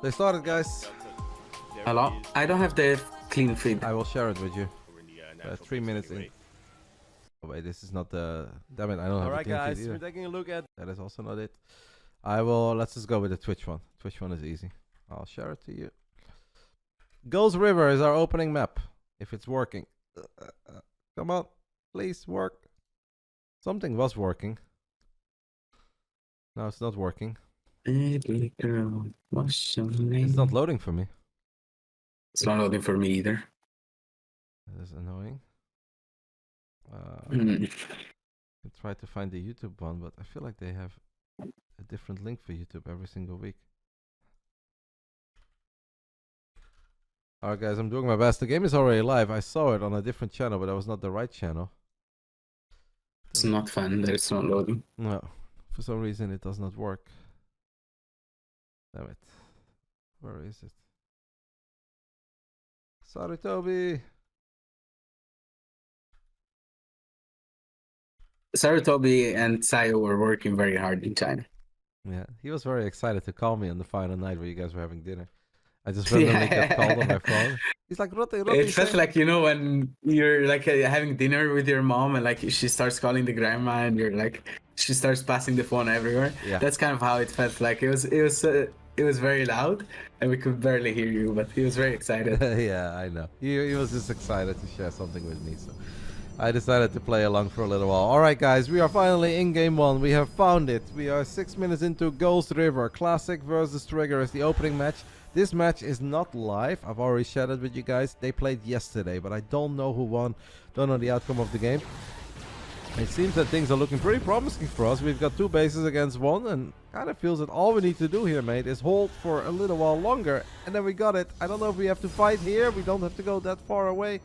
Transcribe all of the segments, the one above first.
They started, guys. Hello? I don't have the clean feed. I will share it with you. 3 minutes in. Oh wait, this is not the... Damn it, I don't have the clean feed either. We're taking a look at... That is also not it. I will... Let's just go with the Twitch one. Twitch one is easy. I'll share it to you. Ghost River is our opening map. If it's working. Come on. Please work. Something was working. No, it's not working. Baby girl, what's your name? It's not loading for me. It's not loading for me either. That is annoying. Mm. I try to find the YouTube one, but I feel like they have a different link for YouTube every single week. Alright guys, I'm doing my best. The game is already live. I saw it on a different channel, but that was not the right channel. It's not fun that it's not loading. No. For some reason it does not work. Damn it. Where is it? Sorry, Toby. Sorry, Toby and Sayo were working very hard in China. Yeah, he was very excited to call me on the final night where you guys were having dinner. I just randomly got called on my phone. He's like, Rotte. It felt like, you know, when you're like having dinner with your mom and like she starts calling the grandma and you're like, she starts passing the phone everywhere. Yeah. That's kind of how it felt like. It was very loud and we could barely hear you, but he was very excited. Yeah, I know. He was just excited to share something with me, so I decided to play along for a little while. Alright guys, we are finally in game 1. We have found it. We are 6 minutes into Ghost River. Classic versus Trigger is the opening match. This match is not live. I've already shared it with you guys. They played yesterday, but I don't know who won. Don't know the outcome of the game. It seems that things are looking pretty promising for us. We've got 2 bases against 1, and kind of feels that all we need to do here, mate, is hold for a little while longer, and then we got it. I don't know if we have to fight here. We don't have to go that far away.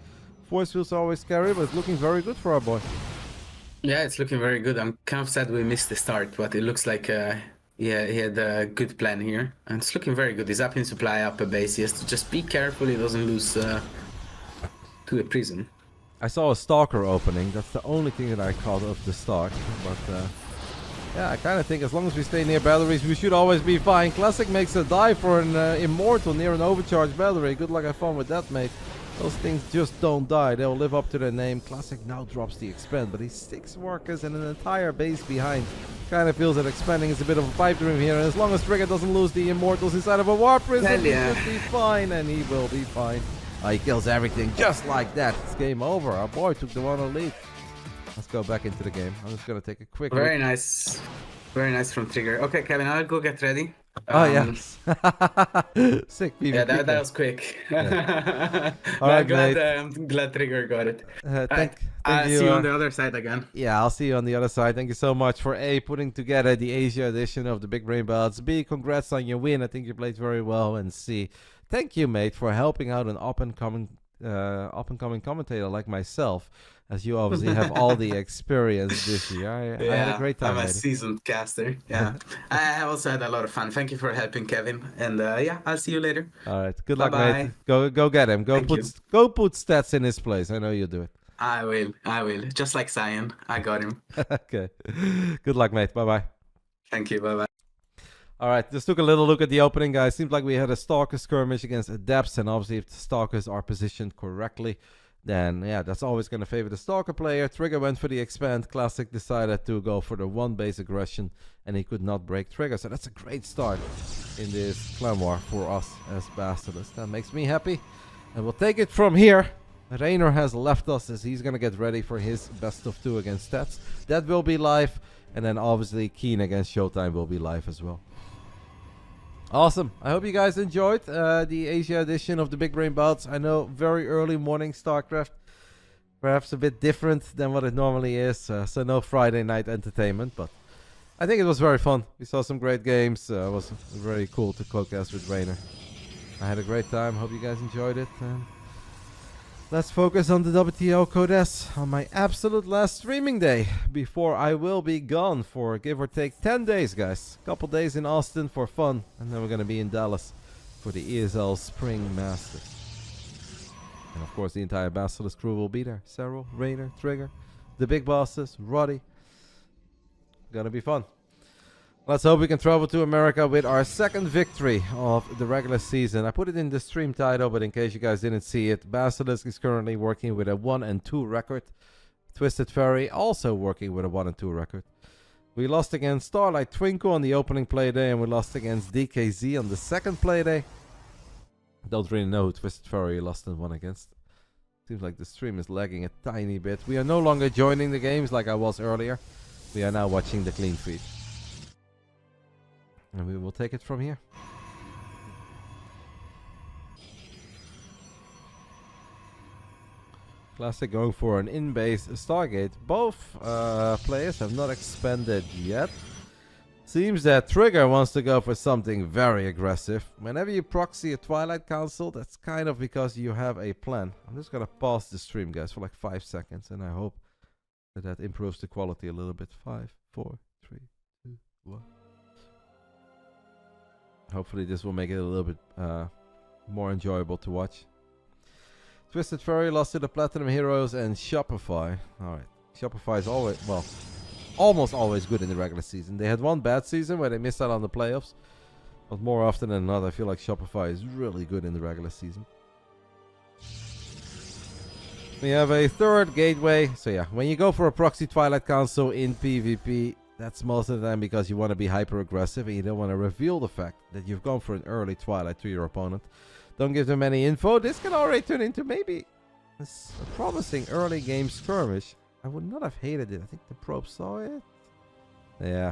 Force field's always scary, but it's looking very good for our boy. Yeah, it's looking very good. I'm kind of sad we missed the start, but it looks like yeah, he had a good plan here. And it's looking very good. He's up in supply, up a base. He has to just be careful he doesn't lose to a prison. I saw a Stalker opening. That's the only thing that I caught of the start. But yeah, I kind of think as long as we stay near batteries, we should always be fine. Classic makes a dive for an Immortal near an overcharged battery. Good luck, have fun with that, mate. Those things just don't die. They'll live up to their name. Classic now drops the expand, but he's 6 workers and an entire base behind. Kind of feels that expanding is a bit of a pipe dream here. And as long as Trigger doesn't lose the Immortals inside of a Warp Prison, he should be fine, and he will be fine. He kills everything just like that. It's game over. Our boy took the 1-0 lead. Let's go back into the game. I'm just going to take a quick Very look. nice. Very nice from Trigger. Okay, Kevin, I'll go get ready. Oh, yes. Sick PvP. Yeah, that was quick. Yeah. All right, I'm glad Trigger got it. Thank I'll you. See you on the other side again. Yeah, I'll see you on the other side. Thank you so much for A, putting together the Asia edition of the Big Brain Belts. B, congrats on your win. I think you played very well. And C, thank you, mate, for helping out an up-and-coming commentator like myself, as you obviously have all the experience this year. I had a great time. I'm a seasoned caster. Yeah, I also had a lot of fun. Thank you for helping, Kevin. And yeah, I'll see you later. All right, good luck, mate. Go get him. Go put stats in his place. I know you'll do it. I will. Just like Cyan, I got him. Okay. Good luck, mate. Bye bye. Thank you. Bye bye. All right, just took a little look at the opening, guys. Seems like we had a Stalker skirmish against Adepts, and obviously if the Stalkers are positioned correctly, then yeah, that's always going to favor the Stalker player. Trigger went for the expand. Classic decided to go for the 1 base aggression, and he could not break Trigger. So that's a great start in this clan war for us as Basilisk. That makes me happy, and we'll take it from here. Reynor has left us as he's going to get ready for his best of 2 against Stats. That will be live, and then obviously Keen against ShoWTimE will be live as well. Awesome. I hope you guys enjoyed the Asia edition of the Big Brain Belts. I know, very early morning Starcraft. Perhaps a bit different than what it normally is. So no Friday night entertainment. But I think it was very fun. We saw some great games. It was very cool to co-cast with Reynor. I had a great time. Hope you guys enjoyed it. Let's focus on the WTL Code S on my absolute last streaming day before I will be gone for give or take 10 days, guys. Couple days in Austin for fun, and then we're going to be in Dallas for the ESL Spring Masters. And of course, the entire Basilisk crew will be there. Serral, Reynor, Trigger, the big bosses, Roddy. Gonna be fun. Let's hope we can travel to America with our second victory of the regular season. I put it in the stream title, but in case you guys didn't see it, Basilisk is currently working with a 1-2 record. Twisted Fairy also working with a 1-2 record. We lost against Starlight Twinkle on the opening play day, and we lost against DKZ on the second play day. Don't really know who Twisted Fairy lost and won against. Seems like the stream is lagging a tiny bit. We are no longer joining the games like I was earlier. We are now watching the clean feed. And we will take it from here. Classic going for an in-base Stargate. Both players have not expanded yet. Seems that Trigger wants to go for something very aggressive. Whenever you proxy a Twilight Council, that's kind of because you have a plan. I'm just gonna pause the stream, guys, for like 5 seconds, and I hope that improves the quality a little bit. 5, 4, 3, 2, 1. Hopefully this will make it a little bit more enjoyable to watch. Twisted Fairy lost to the Platinum Heroes and Shopify. Alright. Shopify is always, well, almost always good in the regular season. They had one bad season where they missed out on the playoffs. But more often than not, I feel like Shopify is really good in the regular season. We have a third gateway. So yeah, when you go for a proxy Twilight Council in PvP, that's most of the time because you want to be hyper aggressive and you don't want to reveal the fact that you've gone for an early Twilight to your opponent. Don't give them any info. This can already turn into maybe a promising early game skirmish. I would not have hated it. I think the probe saw it. Yeah.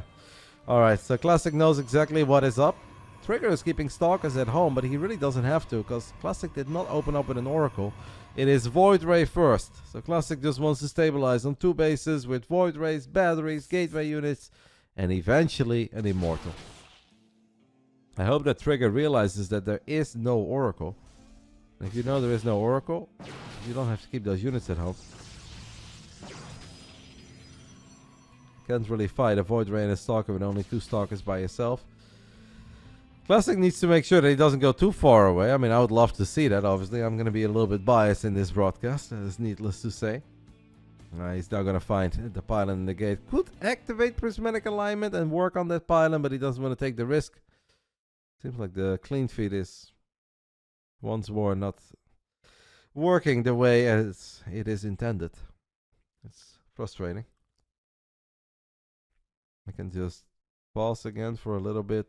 Alright, so Classic knows exactly what is up. Trigger is keeping Stalkers at home, but he really doesn't have to because Classic did not open up with an Oracle. It is Void Ray first. So Classic just wants to stabilize on 2 bases with Void Rays, batteries, gateway units, and eventually an Immortal. I hope that Trigger realizes that there is no Oracle. And if you know there is no Oracle, you don't have to keep those units at home. Can't really fight a Void Ray and a Stalker with only 2 Stalkers by yourself. Classic needs to make sure that he doesn't go too far away. I mean, I would love to see that, obviously. I'm going to be a little bit biased in this broadcast, as needless to say. He's now going to find the pylon in the gate. Could activate Prismatic Alignment and work on that pylon, but he doesn't want to take the risk. Seems like the clean feed is once more not working the way as it is intended. It's frustrating. I can just pause again for a little bit.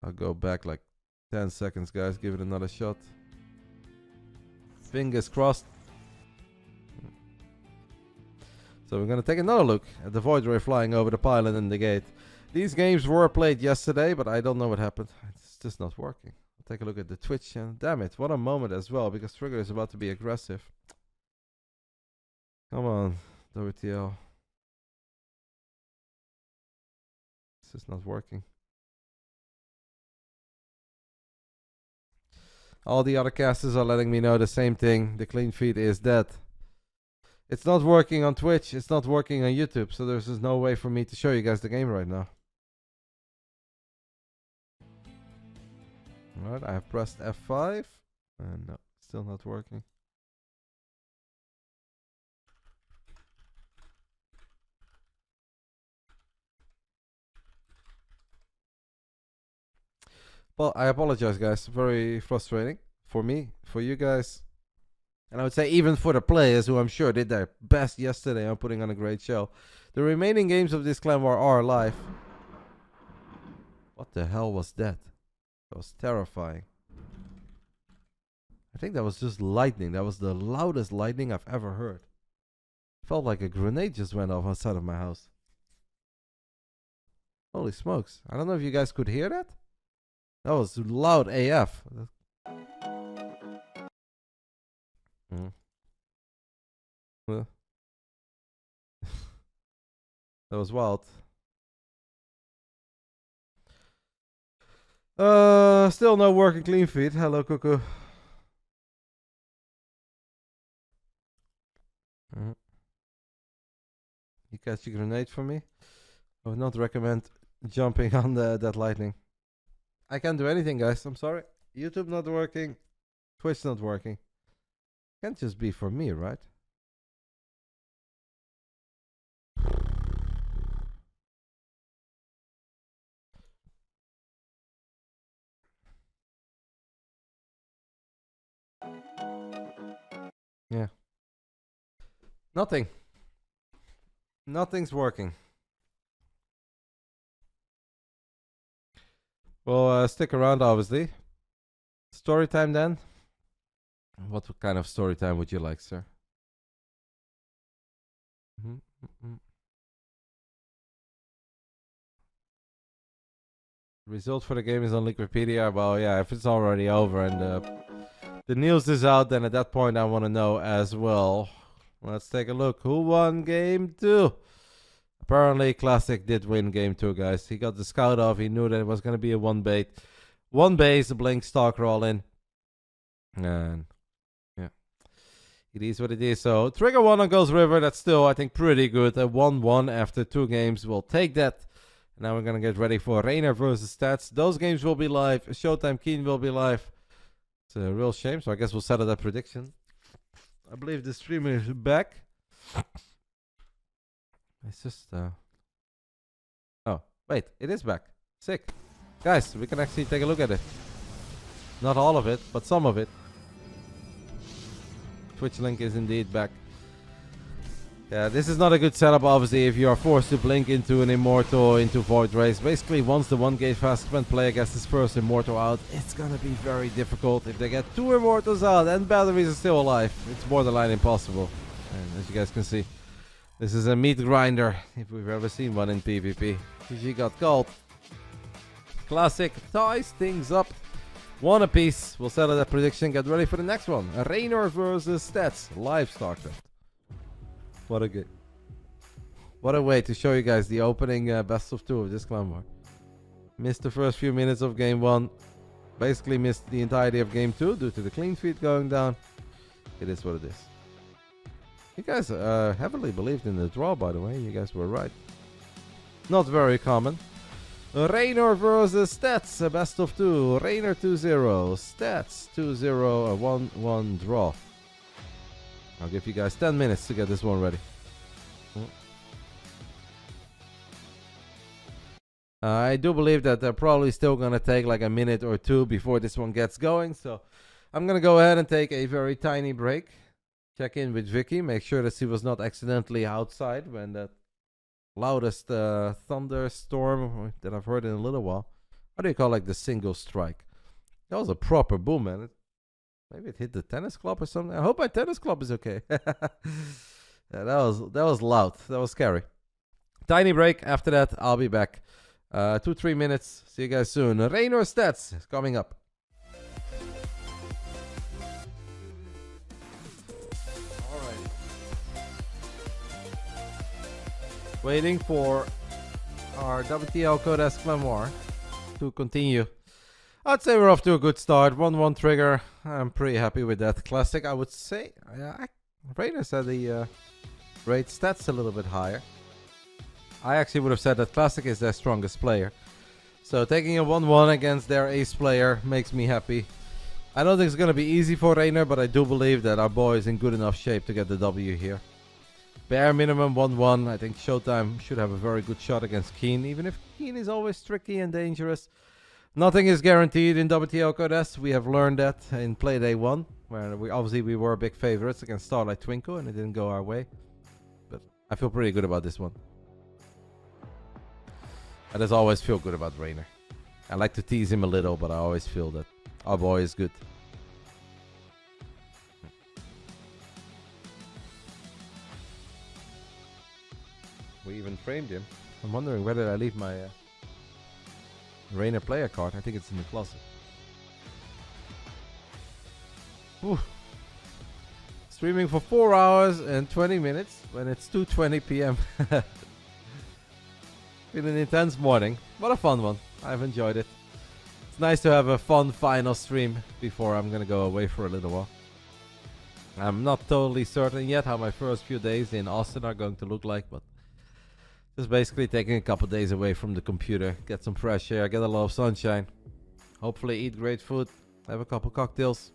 I'll go back like 10 seconds, guys. Give it another shot. Fingers crossed. So we're going to take another look at the Void Ray flying over the pylon in the gate. These games were played yesterday, but I don't know what happened. It's just not working. I'll take a look at the Twitch channel. Damn it, what a moment as well, because Trigger is about to be aggressive. Come on, WTL. It's just not working. All the other casters are letting me know the same thing. The clean feed is dead. It's not working on Twitch. It's not working on YouTube. So there's just no way for me to show you guys the game right now. Alright, I have pressed F5. And no, still not working. Well, I apologize, guys. Very frustrating for me, for you guys. And I would say even for the players who I'm sure did their best yesterday on putting on a great show. The remaining games of this clan war are live. What the hell was that? That was terrifying. I think that was just lightning. That was the loudest lightning I've ever heard. Felt like a grenade just went off outside of my house. Holy smokes. I don't know if you guys could hear that. That was loud AF. That was wild. Still no working clean feed. Hello, Cuckoo. You catch a grenade for me? I would not recommend jumping on that lightning. I can't do anything, guys. I'm sorry. YouTube not working. Twitch not working. Can't just be for me, right? Nothing. Nothing's working. Well, stick around, obviously. Story time then. What kind of story time would you like, sir? Result for the game is on Wikipedia. Well, yeah, if it's already over and the news is out, then at that point I want to know as well. Let's take a look. Who won game 2? Apparently, Classic did win game 2, guys. He got the scout off. He knew that it was going to be a 1-bait. 1 base, a blink stalker all in. And, yeah. It is what it is. So, trigger 1 on Ghost River. That's still, I think, pretty good. A 1-1 after 2 games. We'll take that. Now we're going to get ready for Reynor versus Stats. Those games will be live. ShoWTimE Keen will be live. It's a real shame. So, I guess we'll settle that prediction. I believe the streamer is back. It's just, oh, wait, it is back. Sick. Guys, we can actually take a look at it. Not all of it, but some of it. Twitch link is indeed back. Yeah, this is not a good setup, obviously, if you are forced to blink into an Immortal, into Void Race. Basically, once the 1-gate fast spent player gets his first Immortal out, it's gonna be very difficult. If they get 2 Immortals out and batteries are still alive, it's borderline impossible. And as you guys can see, this is a meat grinder, if we've ever seen one in PvP. GG got gold. Classic ties things up. 1 apiece. We'll settle that prediction. Get ready for the next one. Reynor versus Stats. Live Starcraft. What a good. What a way to show you guys the opening best of 2 of this clan war. Missed the first few minutes of game 1. Basically missed the entirety of game 2 due to the clean feed going down. It is what it is. You guys heavily believed in the draw, by the way. You guys were right. Not very common. Reynor versus Stats, a best of 2. Reynor 2-0. Stats 2-0, a 1-1 draw. I'll give you guys 10 minutes to get this one ready. I do believe that they're probably still going to take like a minute or 2 before this one gets going. So I'm going to go ahead and take a very tiny break. Check in with Vicky, make sure that she was not accidentally outside when that loudest thunderstorm that I've heard in a little while. What do you call like the single strike? That was a proper boom, man. Maybe it hit the tennis club or something. I hope my tennis club is okay. Yeah, that was loud. That was scary. Tiny break. After that, I'll be back. 2-3 minutes. See you guys soon. Reynor Stats is coming up. Waiting for our WTL-Guest-Member to continue. I'd say we're off to a good start. 1-1 trigger. I'm pretty happy with that. Classic, I would say. Reynor said the rate stats a little bit higher. I actually would have said that Classic is their strongest player. So taking a 1-1 against their ace player makes me happy. I don't think it's going to be easy for Reynor, but I do believe that our boy is in good enough shape to get the W here. Bare minimum 1-1. I think ShoWTimE should have a very good shot against Keen, even if Keen is always tricky and dangerous. Nothing is guaranteed in WTL-Guest. We have learned that in play day 1, where we were big favorites against Starlight Twinkle, and it didn't go our way. But I feel pretty good about this one. I just always feel good about Reynor. I like to tease him a little, but I always feel that our boy is good. We even framed him. I'm wondering whether I leave my Reynor player card. I think it's in the closet. Whew. Streaming for 4 hours and 20 minutes when it's 2:20 p.m. Been an intense morning. What a fun one. I've enjoyed it. It's nice to have a fun final stream before I'm gonna go away for a little while. I'm not totally certain yet how my first few days in Austin are going to look like, but just basically taking a couple days away from the computer, get some fresh air, get a lot of sunshine, hopefully eat great food, have a couple cocktails.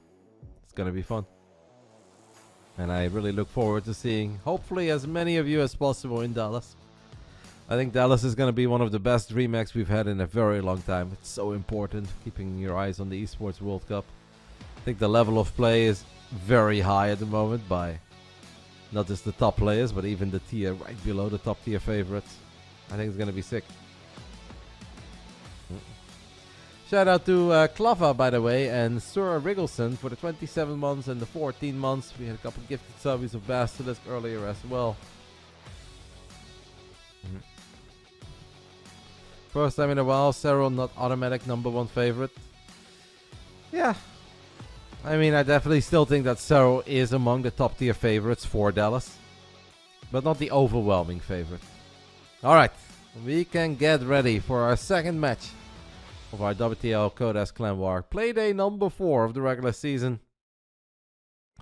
It's gonna be fun. And I really look forward to seeing hopefully as many of you as possible in Dallas. I think Dallas is gonna be one of the best DreamHacks we've had in a very long time. It's so important, keeping your eyes on the Esports World Cup. I think the level of play is very high at the moment by Not just the top players, but even the tier right below the top tier favorites. I think it's going to be sick. Shout out to Clava, by the way, and Sir Wriggleston for the 27 months and the 14 months. We had a couple gifted subbies of Basilisk earlier as well. First time in a while, Serral not automatic #1 favorite. Yeah. I mean, I definitely still think that Serral is among the top tier favorites for Dallas. But not the overwhelming favorite. Alright, we can get ready for our second match of our WTL-Guest Clan War. Playday number 4 of the regular season.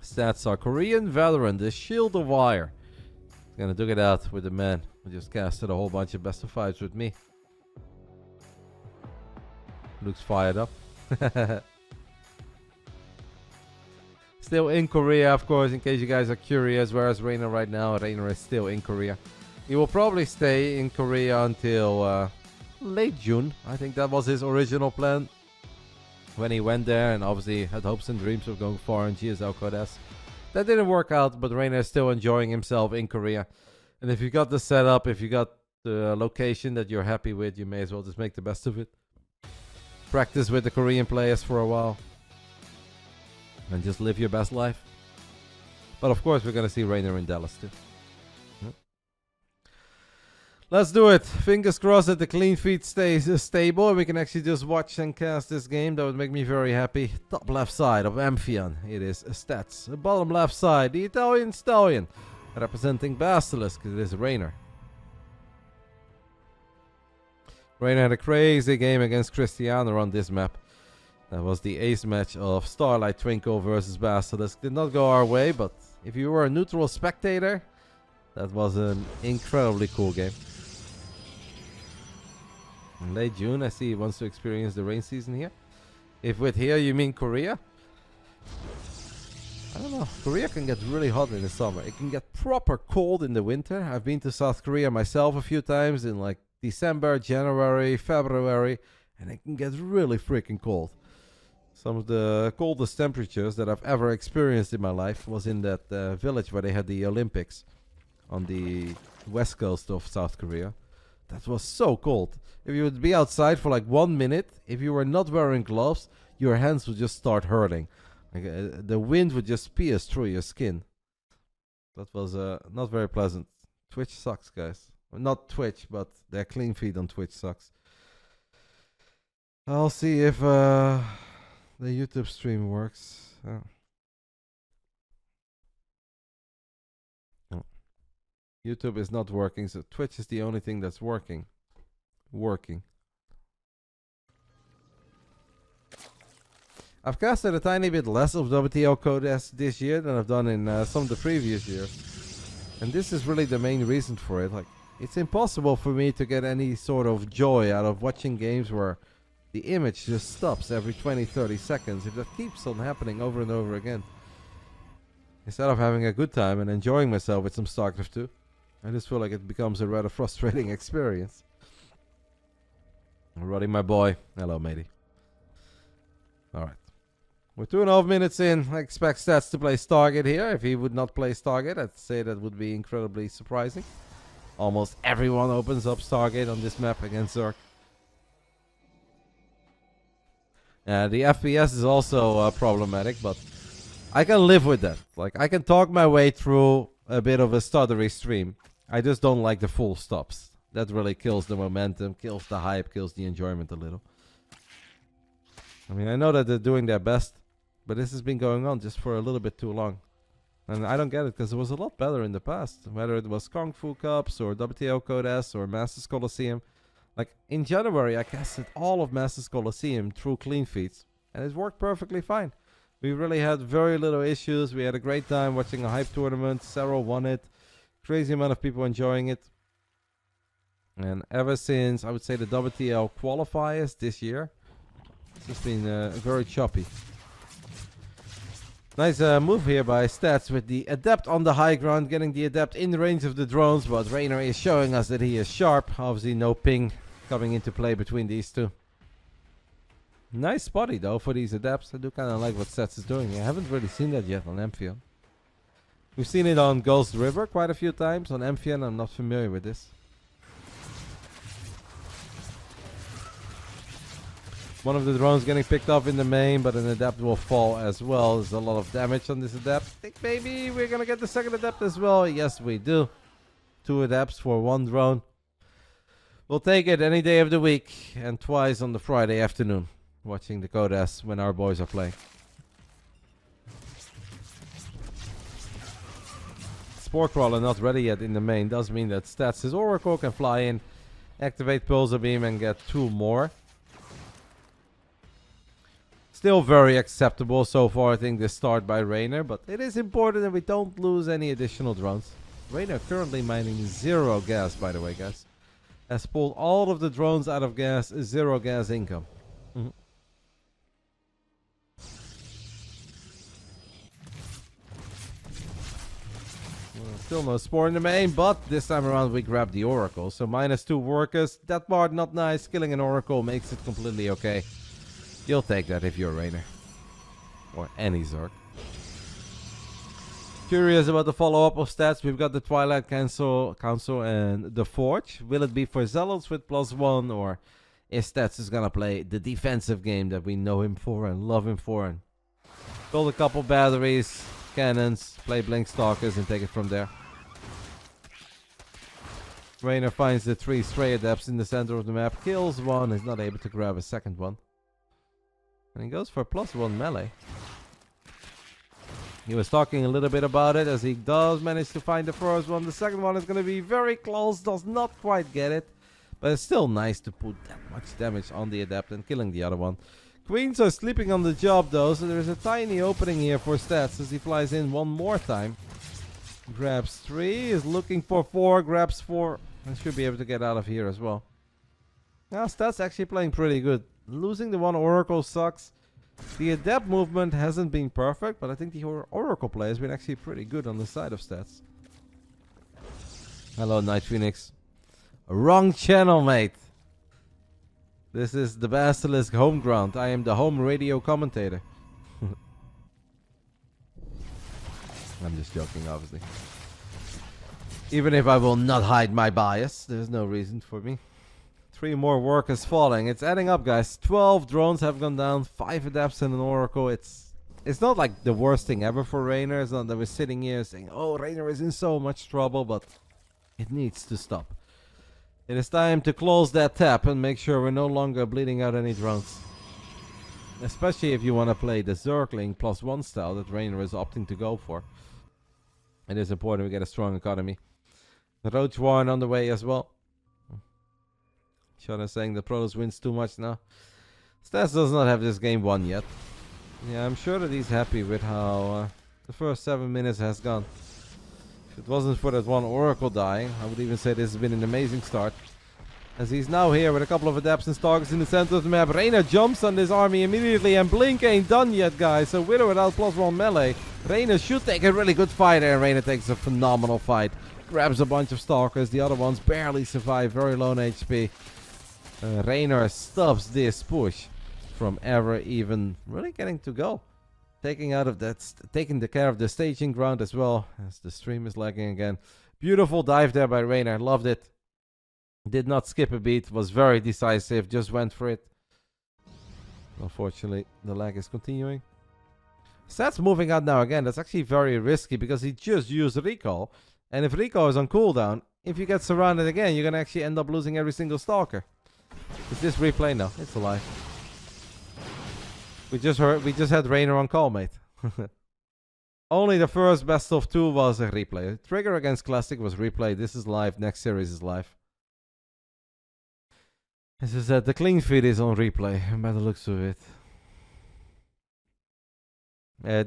Stats are Korean veteran, the Shield of Wire. He's gonna duke it out with the man who just casted a whole bunch of best of 5s with me. Looks fired up. Still in Korea, of course, in case you guys are curious. Where is Reynor right now? Reynor is still in Korea. He will probably stay in Korea until late June. I think that was his original plan when he went there, and obviously had hopes and dreams of going far in GSL-Guest. That didn't work out, but Reynor is still enjoying himself in Korea. And if you got the setup, if you got the location that you're happy with, you may as well just make the best of it. Practice with the Korean players for a while. And just live your best life. But of course, we're going to see Reynor in Dallas too. Yep. Let's do it. Fingers crossed that the clean feed stays stable and we can actually just watch and cast this game. That would make me very happy. Top left side of Amphion. It is stats. Bottom left side, the Italian Stallion. Representing Basilisk, it is Reynor. Reynor had a crazy game against Cristiano on this map. That was the ace match of Starlight Twinkle versus Basilisk. Did not go our way, but if you were a neutral spectator, that was an incredibly cool game. In late June, I see he wants to experience the rain season here. If with here you mean Korea, I don't know. Korea can get really hot in the summer. It can get proper cold in the winter. I've been to South Korea myself a few times in like December, January, February, and it can get really freaking cold. Some of the coldest temperatures that I've ever experienced in my life was in that village where they had the Olympics on the west coast of South Korea. That was so cold. If you would be outside for like 1 minute, if you were not wearing gloves, your hands would just start hurting. Like, the wind would just pierce through your skin. That was not very pleasant. Twitch sucks, guys. Well, not Twitch, but their clean feed on Twitch sucks. I'll see if the YouTube stream works. Oh. YouTube is not working, so Twitch is the only thing that's working. I've casted a tiny bit less of WTL-Guest this year than I've done in some of the previous years. And this is really the main reason for it. Like, it's impossible for me to get any sort of joy out of watching games where the image just stops every 20-30 seconds. If that keeps on happening over and over again. Instead of having a good time and enjoying myself with some Starcraft 2, I just feel like it becomes a rather frustrating experience. Roddy, my boy. Hello, matey. Alright. We're 2.5 minutes in. I expect Stats to play Stargate here. If he would not play Stargate, I'd say that would be incredibly surprising. Almost everyone opens up Stargate on this map against Zerg. The FPS is also problematic, but I can live with that. Like, I can talk my way through a bit of a stuttery stream. I just don't like the full stops. That really kills the momentum, kills the hype, kills the enjoyment a little. I mean, I know that they're doing their best, but this has been going on just for a little bit too long. And I don't get it, because it was a lot better in the past. Whether it was Kung Fu Cups, or WTL-Guest, or Masters Coliseum. Like, in January, I casted all of Masters Coliseum through clean feeds. And it worked perfectly fine. We really had very little issues. We had a great time watching a hype tournament. Serral won it. Crazy amount of people enjoying it. And ever since, I would say, the WTL qualifiers this year, it's just been very choppy. Nice move here by Stats with the Adept on the high ground, getting the Adept in range of the drones, but Reynor is showing us that he is sharp. Obviously no ping coming into play between these two. Nice spotty though for these Adepts. I do kind of like what Stats is doing. I haven't really seen that yet on Amphion. We've seen it on Ghost River quite a few times. On Amphion, I'm not familiar with this. One of the drones getting picked up in the main, but an adept will fall as well. There's a lot of damage on this adept. I think maybe we're gonna get the second adept as well. Yes, we do. 2 adepts for 1 drone. We'll take it any day of the week and twice on the Friday afternoon. Watching the Codas when our boys are playing. Spore Crawler not ready yet in the main. Does mean that Stats his Oracle can fly in, activate Pulsar Beam and get 2 more. Still very acceptable so far, I think, this start by Reynor, but it is important that we don't lose any additional drones. Reynor currently mining 0 gas, by the way, guys. Has pulled all of the drones out of gas, 0 gas income. Still no Spore in the main, but this time around we grab the Oracle. So -2 workers, that part not nice, killing an Oracle makes it completely okay. You'll take that if you're a Reynor. Or any Zerg. Curious about the follow-up of stats. We've got the Twilight Council and the Forge. Will it be for Zealots with +1, or is Stats is gonna play the defensive game that we know him for and love him for, and build a couple batteries, cannons, play Blink Stalkers and take it from there. Reynor finds the 3 stray adepts in the center of the map, kills 1, is not able to grab a second one. And he goes for +1 melee. He was talking a little bit about it, as he does manage to find the first one. The second one is going to be very close, does not quite get it. But it's still nice to put that much damage on the adept and killing the other one. Queens are sleeping on the job though, so there's a tiny opening here for Stats as he flies in one more time. Grabs 3, is looking for 4, grabs 4, and should be able to get out of here as well. Now Stats actually playing pretty good. Losing the 1 Oracle sucks. The adept movement hasn't been perfect, but I think the Oracle play has been actually pretty good on the side of Stats. Hello, Night Phoenix. Wrong channel, mate. This is the Basilisk home ground. I am the home radio commentator. I'm just joking, obviously. Even if I will not hide my bias, there's no reason for me. 3 more workers falling. It's adding up, guys. 12 drones have gone down, 5 adepts and an Oracle. It's not like the worst thing ever for Reynor. It's not that we're sitting here saying, oh, Reynor is in so much trouble, but it needs to stop. It is time to close that tap and make sure we're no longer bleeding out any drones. Especially if you want to play the Zergling +1 style that Reynor is opting to go for. It is important we get a strong economy. The Roach Warren on the way as well. Sean is saying the Protoss wins too much now. Stats does not have this game won yet. Yeah, I'm sure that he's happy with how the first 7 minutes has gone. If it wasn't for that 1 Oracle dying, I would even say this has been an amazing start. As he's now here with a couple of adepts and Stalkers in the center of the map. Reynor jumps on this army immediately, and Blink ain't done yet, guys. So with or without +1 melee, Reynor should take a really good fight there. And Reynor takes a phenomenal fight. Grabs a bunch of Stalkers. The other ones barely survive, very low on HP. Reynor stops this push from ever even really getting to go. Taking the care of the staging ground as well, as the stream is lagging again. Beautiful dive there by Reynor, loved it. Did not skip a beat, was very decisive, just went for it. Unfortunately, the lag is continuing. Stats moving out now again, that's actually very risky because he just used recall. And if recall is on cooldown, if you get surrounded again, you're gonna actually end up losing every single Stalker. Is this replay? No, it's alive. We just had Reynor on call, mate. Only the first best of 2 was a replay. Trigger against Classic was replay. This is live. Next series is live. This is the clean feed is on replay by the looks of it.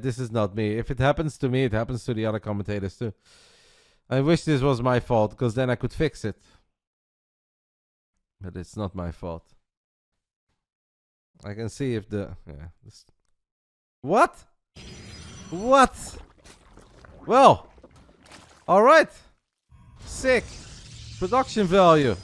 This is not me. If it happens to me, it happens to the other commentators too. I wish this was my fault, because then I could fix it. But it's not my fault. I can see if the... Yeah, what? What? Well. Alright. Sick. Production value.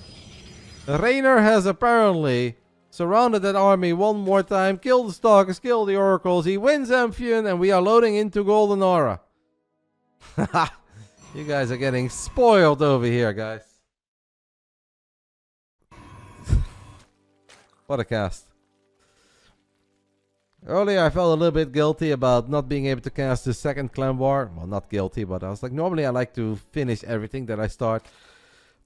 Reynor has apparently surrounded that army one more time. Killed the Stalkers, killed the Oracles. He wins Amphion, and we are loading into Golden Aura. You guys are getting spoiled over here, guys. What a cast. Earlier I felt a little bit guilty about not being able to cast the second clan war. Well, not guilty, but I was like, normally I like to finish everything that I start.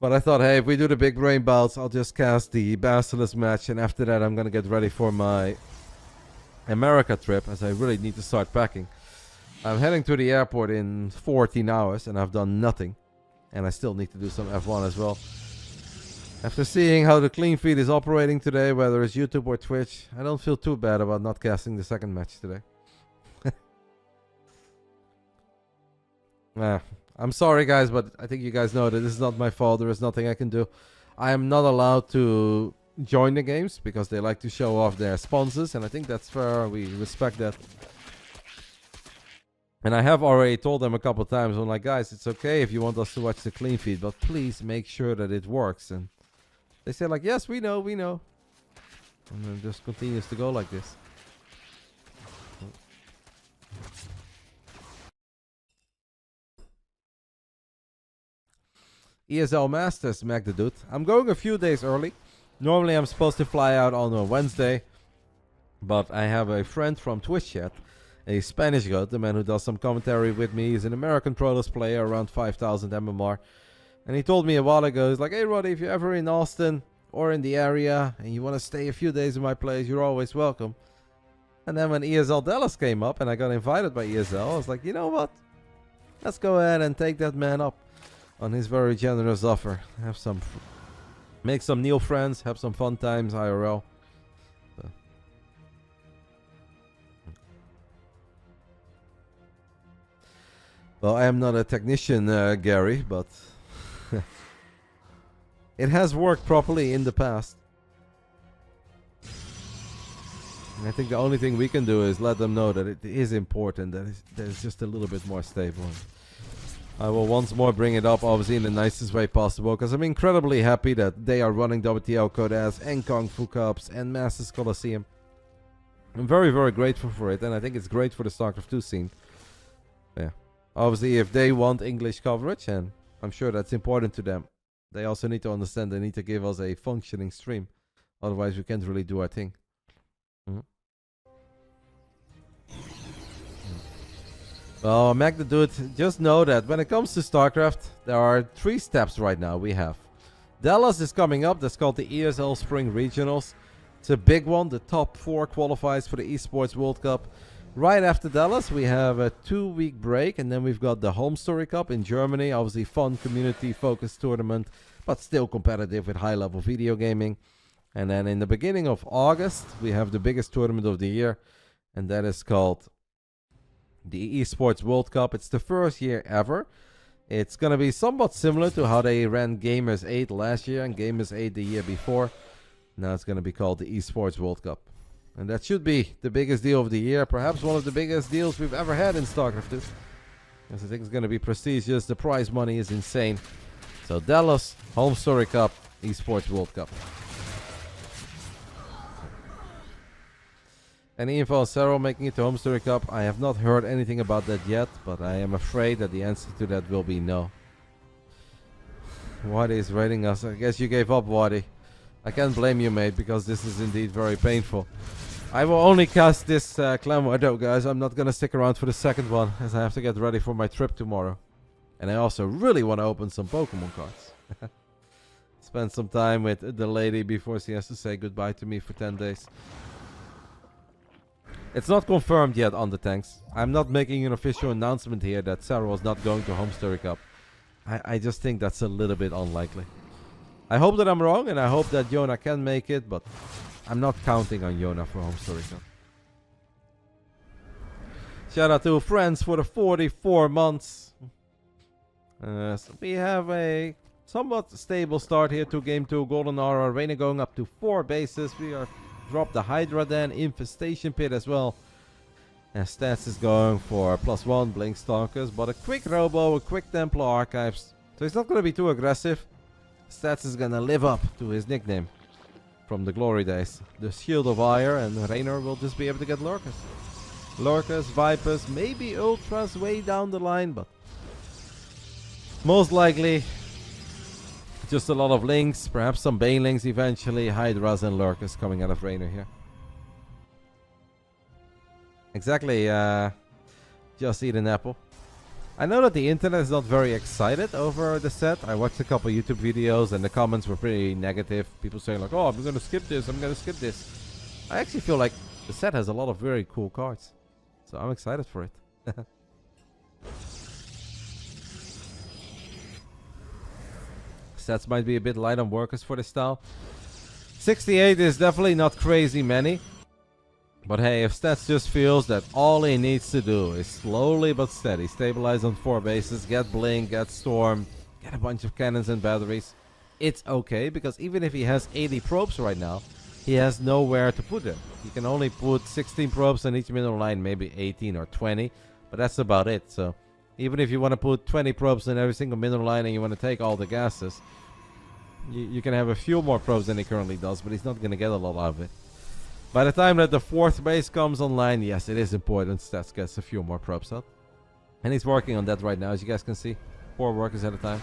But I thought, hey, if we do the big brain bouts, I'll just cast the Basilisk match, and after that I'm gonna get ready for my America trip, as I really need to start packing. I'm heading to the airport in 14 hours, and I've done nothing. And I still need to do some F1 as well. After seeing how the clean feed is operating today, whether it's YouTube or Twitch, I don't feel too bad about not casting the second match today. I'm sorry guys, but I think you guys know that this is not my fault. There is nothing I can do. I am not allowed to join the games because they like to show off their sponsors, and I think that's fair. We respect that. And I have already told them a couple of times, I'm like, guys, it's okay if you want us to watch the clean feed, but please make sure that it works. And they say like, yes, we know. And then it just continues to go like this. ESL Masters, Magdadude. I'm going a few days early. Normally I'm supposed to fly out on a Wednesday, but I have a friend from Twitch chat, a Spanish god, the man who does some commentary with me. He's an American Protoss player, around 5,000 MMR. And he told me a while ago, he's like, hey Roddy, if you're ever in Austin or in the area and you want to stay a few days in my place, you're always welcome. And then when ESL Dallas came up and I got invited by ESL, I was like, you know what? Let's go ahead and take that man up on his very generous offer. Have some, make some new friends, have some fun times IRL. So. Well, I am not a technician, Gary, but it has worked properly in the past. And I think the only thing we can do is let them know that it is important, that it's just a little bit more stable. I will once more bring it up, obviously, in the nicest way possible, because I'm incredibly happy that they are running WTL Codas and Kung Fu Cups and Masters Coliseum. I'm very, very grateful for it, and I think it's great for the Starcraft 2 scene. Yeah. Obviously, if they want English coverage, and I'm sure that's important to them, they also need to understand they need to give us a functioning stream. Otherwise, we can't really do our thing. Well, Magdadude, just know that when it comes to StarCraft, there are 3 steps right now we have. Dallas is coming up. That's called the ESL Spring Regionals. It's a big one. The top 4 qualifies for the Esports World Cup. Right after Dallas, we have a 2-week break, and then we've got the Home Story Cup in Germany. Obviously, fun, community-focused tournament, but still competitive with high-level video gaming. And then in the beginning of August, we have the biggest tournament of the year, and that is called the Esports World Cup. It's the first year ever. It's going to be somewhat similar to how they ran Gamers 8 last year and Gamers 8 the year before. Now it's going to be called the Esports World Cup. And that should be the biggest deal of the year. Perhaps one of the biggest deals we've ever had in StarCraft 2. Because I think it's going to be prestigious. The prize money is insane. So Dallas, Home Story Cup, Esports World Cup. Any info on Serral making it to Home Story Cup? I have not heard anything about that yet, but I am afraid that the answer to that will be no. Wadi is rating us. I guess you gave up, Wadi. I can't blame you, mate, because this is indeed very painful. I will only cast this clan war though, guys. I'm not going to stick around for the second one, as I have to get ready for my trip tomorrow. And I also really want to open some Pokemon cards. Spend some time with the lady before she has to say goodbye to me for 10 days. It's not confirmed yet on the tanks. I'm not making an official announcement here that Serral is not going to Home Story Cup. I just think that's a little bit unlikely. I hope that I'm wrong, and I hope that Yona can make it, but I'm not counting on Yona for Home Story Cup. Shout out to friends for the 44 months. So we have a somewhat stable start here to Game 2. Golden Aura, Reynor going up to 4 bases. We are dropped the RotterdaM Infestation Pit as well. And Stats is going for +1 Blink Stalkers, but a quick Robo, a quick Templar Archives. So he's not going to be too aggressive. Stats is going to live up to his nickname from the glory days. The Shield of Ire, and Reynor will just be able to get Lurkers. Lurkers, Vipers, maybe Ultras way down the line, but Most likely, just a lot of links, perhaps some banelings eventually, Hydras and Lurkers coming out of Reynor here. Exactly, just eat an apple. I know that the internet is not very excited over the set. I watched a couple YouTube videos and the comments were pretty negative. People saying like, oh, I'm gonna skip this, I'm gonna skip this. I actually feel like the set has a lot of very cool cards. So I'm excited for it. Sets might be a bit light on workers for this style. 68 is definitely not crazy many. But hey, if Stats just feels that all he needs to do is slowly but steady stabilize on 4 bases, get Blink, get Storm, get a bunch of cannons and batteries, it's okay, because even if he has 80 probes right now, he has nowhere to put them. He can only put 16 probes on each middle line, maybe 18 or 20, but that's about it. So even if you want to put 20 probes in every single middle line and you want to take all the gases, you can have a few more probes than he currently does, but he's not going to get a lot out of it. By the time that the 4th base comes online, yes, it is important Stats gets a few more probes out. And he's working on that right now, as you guys can see. 4 workers at a time.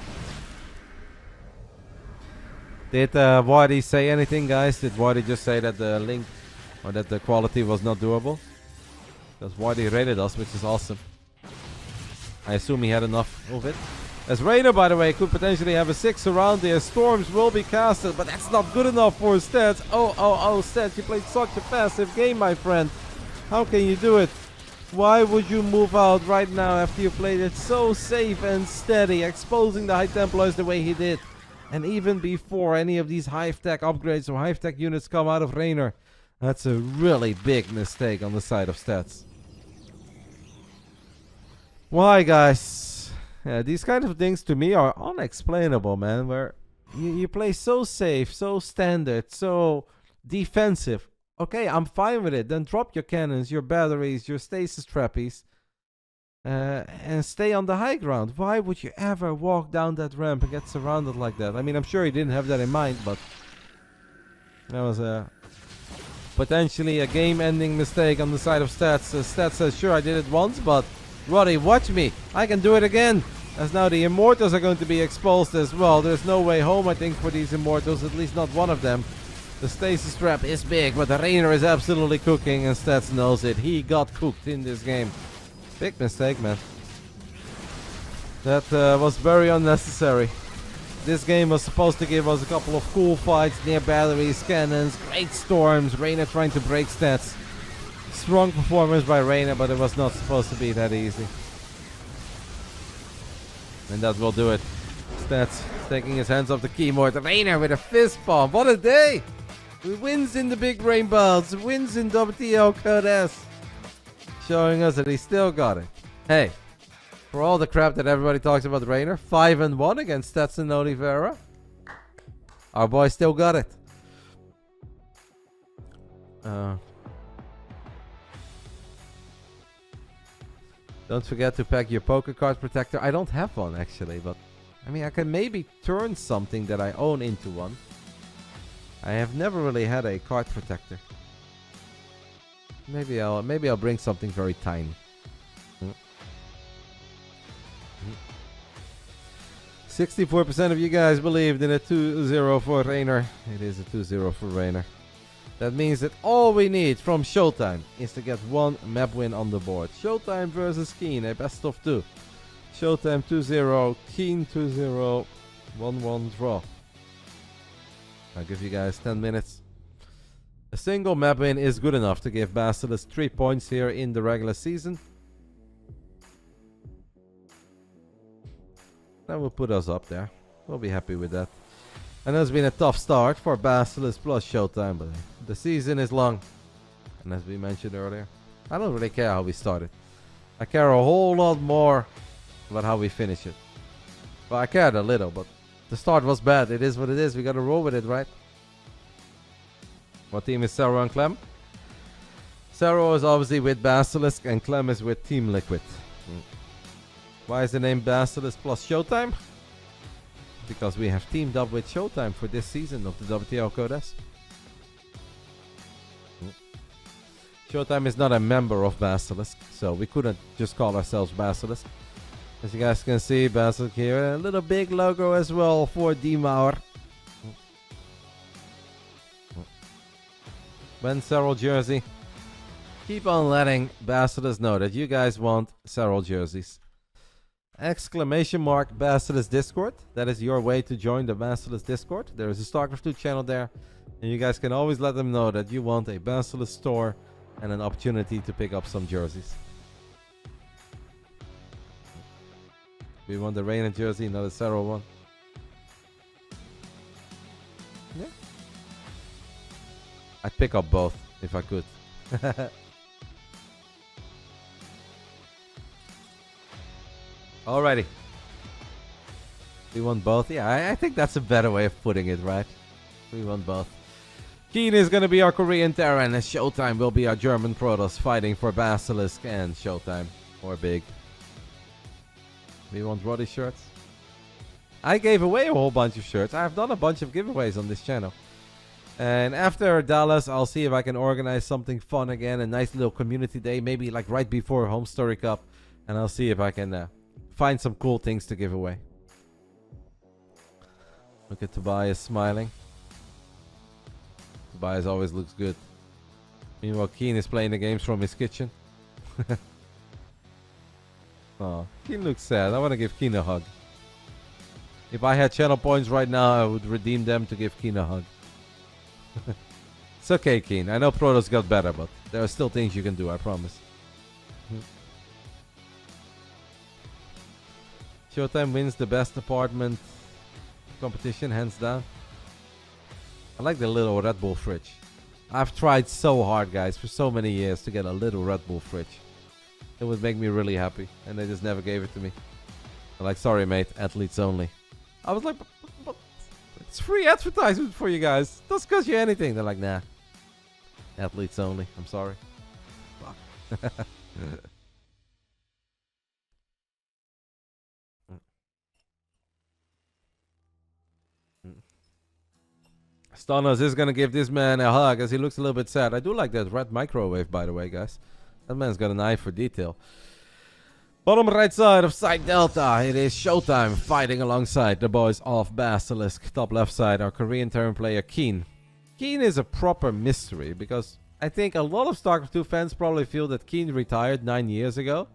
Did Wardy say anything, guys? Did Wardy just say that the link or that the quality was not doable? Because Wardy rated us, which is awesome. I assume he had enough of it. As Reynor, by the way, could potentially have a 6 around there. Storms will be casted, but that's not good enough for Stats. Oh, Stats, you played such a passive game, my friend. How can you do it? Why would you move out right now after you played it so safe and steady, exposing the High Templars the way he did? And even before any of these Hive Tech upgrades or Hive Tech units come out of Reynor. That's a really big mistake on the side of Stats. Why, guys? Yeah, these kind of things to me are unexplainable, man. Where you play so safe, so standard, so defensive. Okay, I'm fine with it. Then drop your cannons, your batteries, your stasis trappies, and stay on the high ground. Why would you ever walk down that ramp and get surrounded like that? I mean, I'm sure he didn't have that in mind, but that was potentially a game-ending mistake on the side of Stats. Stats says, sure, I did it once, but Roddy, watch me. I can do it again. As now the Immortals are going to be exposed as well. There's no way home, I think, for these Immortals. At least not one of them. The stasis trap is big, but the Reynor is absolutely cooking, and Stats knows it. He got cooked in this game. Big mistake, man. That was very unnecessary. This game was supposed to give us a couple of cool fights near batteries, cannons, great storms. Reynor trying to break Stats. Strong performance by Reynor, but it was not supposed to be that easy. And that will do it. Stats taking his hands off the keyboard. Reynor with a fist bump. What a day! He wins in the big rainbows. Wins in WTL-Guest-Member. Showing us that he still got it. Hey, for all the crap that everybody talks about Reynor, 5-1 against Stats and Oliveira. Our boy still got it. Don't forget to pack your poker card protector. I don't have one actually, but I mean I can maybe turn something that I own into one. I have never really had a card protector. Maybe I'll bring something very tiny. 64% of you guys believed in a 2-0 for Reynor. It is a 2-0 for Reynor. That means that all we need from ShoWTimE is to get one map win on the board. ShoWTimE versus Keen, a best of 2. ShoWTimE 2-0, Keen 2-0, 1-1 draw. I'll give you guys 10 minutes. A single map win is good enough to give Basilisk 3 points here in the regular season. That will put us up there. We'll be happy with that. And it's been a tough start for Basilisk plus ShoWTimE, but the season is long. And as we mentioned earlier, I don't really care how we started. I care a whole lot more about how we finish it. Well, I cared a little, but the start was bad. It is what it is. We gotta roll with it, right? What team is Serral and Clem? Serral is obviously with Basilisk and Clem is with Team Liquid. Why is the name Basilisk plus ShoWTimE? Because we have teamed up with ShoWTimE for this season of the WTL-Guest-Member. ShoWTimE is not a member of Basilisk, so we couldn't just call ourselves Basilisk. As you guys can see, Basilisk here, a little big logo as well for D-Mauer. Ben Serral jersey. Keep on letting Basilisk know that you guys want Serral jerseys. Exclamation mark Basilisk Discord. That is your way to join the Basilisk Discord. There is a Starcraft 2 channel there. And you guys can always let them know that you want a Basilisk store and an opportunity to pick up some jerseys. We want the Reynor jersey, not a Serral one. Yeah. I'd pick up both if I could. Alrighty. We want both. Yeah, I think that's a better way of putting it, right? We want both. Keen is going to be our Korean Terran, and ShoWTimE will be our German Protoss fighting for Basilisk and ShoWTimE. Or Big. We want Roddy shirts. I gave away a whole bunch of shirts. I've done a bunch of giveaways on this channel. And after Dallas, I'll see if I can organize something fun again. A nice little community day. Maybe like right before Home Story Cup. And I'll see if I can find some cool things to give away. Look at Tobias smiling. Tobias always looks good. Meanwhile, Keen is playing the games from his kitchen. Oh, Keen looks sad. I want to give Keen a hug. If I had channel points right now, I would redeem them to give Keen a hug. It's okay, Keen. I know Protoss got better, but there are still things you can do, I promise. ShoWTimE wins the best apartment competition, hands down. I like the little Red Bull fridge. I've tried so hard, guys, for so many years to get a little Red Bull fridge. It would make me really happy, and they just never gave it to me. I'm like, sorry, mate, athletes only. I was like, but it's free advertisement for you guys. Doesn't cost you anything. They're like, nah, athletes only. I'm sorry. Fuck. Stonos is gonna give this man a hug as he looks a little bit sad. I do like that red microwave, by the way, guys. That man's got an eye for detail. Bottom right side of side Delta, it is ShoWTimE fighting alongside the boys of Basilisk. Top left side, our Korean Terran player Keen. Keen is a proper mystery because I think a lot of StarCraft 2 fans probably feel that Keen retired 9 years ago.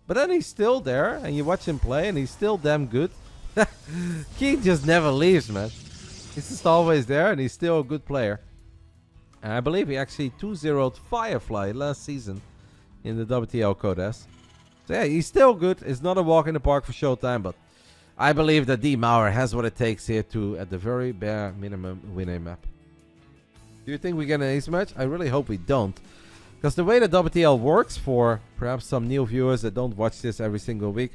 But then he's still there and you watch him play and he's still damn good. Keen just never leaves, man. He's just always there and he's still a good player. And I believe he actually 2-0'd Firefly last season in the WTL Codes. So yeah, he's still good. It's not a walk in the park for ShoWTimE, but I believe that D-Mauer has what it takes here to, at the very bare minimum, win a map. Do you think we get an ace match? I really hope we don't. Because the way the WTL works, for perhaps some new viewers that don't watch this every single week,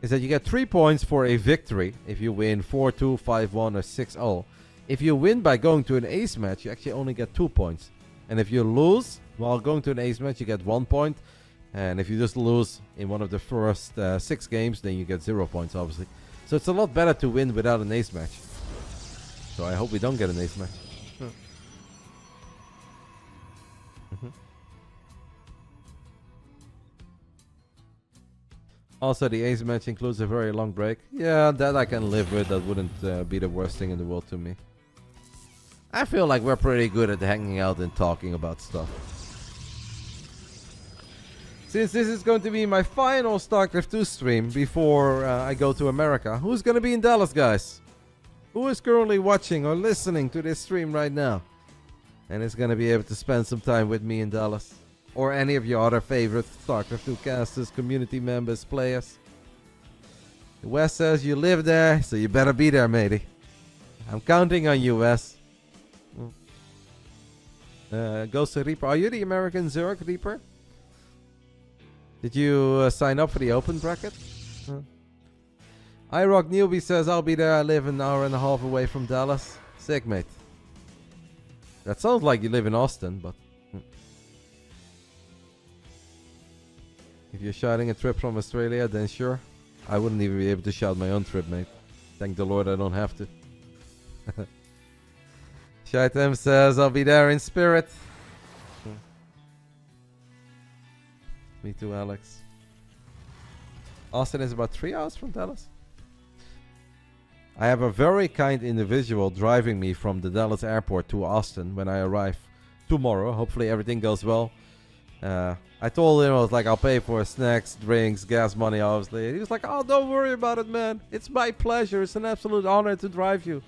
is that you get 3 points for a victory if you win 4-2, 5-1, or 6-0. If you win by going to an ace match, you actually only get 2 points. And if you lose while going to an ace match, you get 1 point. And if you just lose in one of the first 6 games, then you get 0 points, obviously. So it's a lot better to win without an ace match. So I hope we don't get an ace match. Also, the ace match includes a very long break. Yeah, that I can live with. That wouldn't be the worst thing in the world to me. I feel like we're pretty good at hanging out and talking about stuff. Since this is going to be my final StarCraft 2 stream before I go to America, who's going to be in Dallas, guys? Who is currently watching or listening to this stream right now? And is going to be able to spend some time with me in Dallas? Or any of your other favorite StarCraft 2 casters, community members, players? Wes says you live there, so you better be there, matey. I'm counting on you, Wes. Ghost Reaper. Are you the American Zerg Reaper? Did you sign up for the open bracket? iRock Newbie says, I'll be there. I live an hour and a half away from Dallas. Sick, mate. That sounds like you live in Austin, but... if you're shouting a trip from Australia, then sure. I wouldn't even be able to shout my own trip, mate. Thank the Lord I don't have to. ShoWTimE says, I'll be there in spirit. Me too, Alex. Austin is about 3 hours from Dallas. I have a very kind individual driving me from the Dallas airport to Austin when I arrive tomorrow. Hopefully everything goes well. I told him, I was like, I'll pay for snacks, drinks, gas money, obviously. He was like, oh, don't worry about it, man. It's my pleasure. It's an absolute honor to drive you.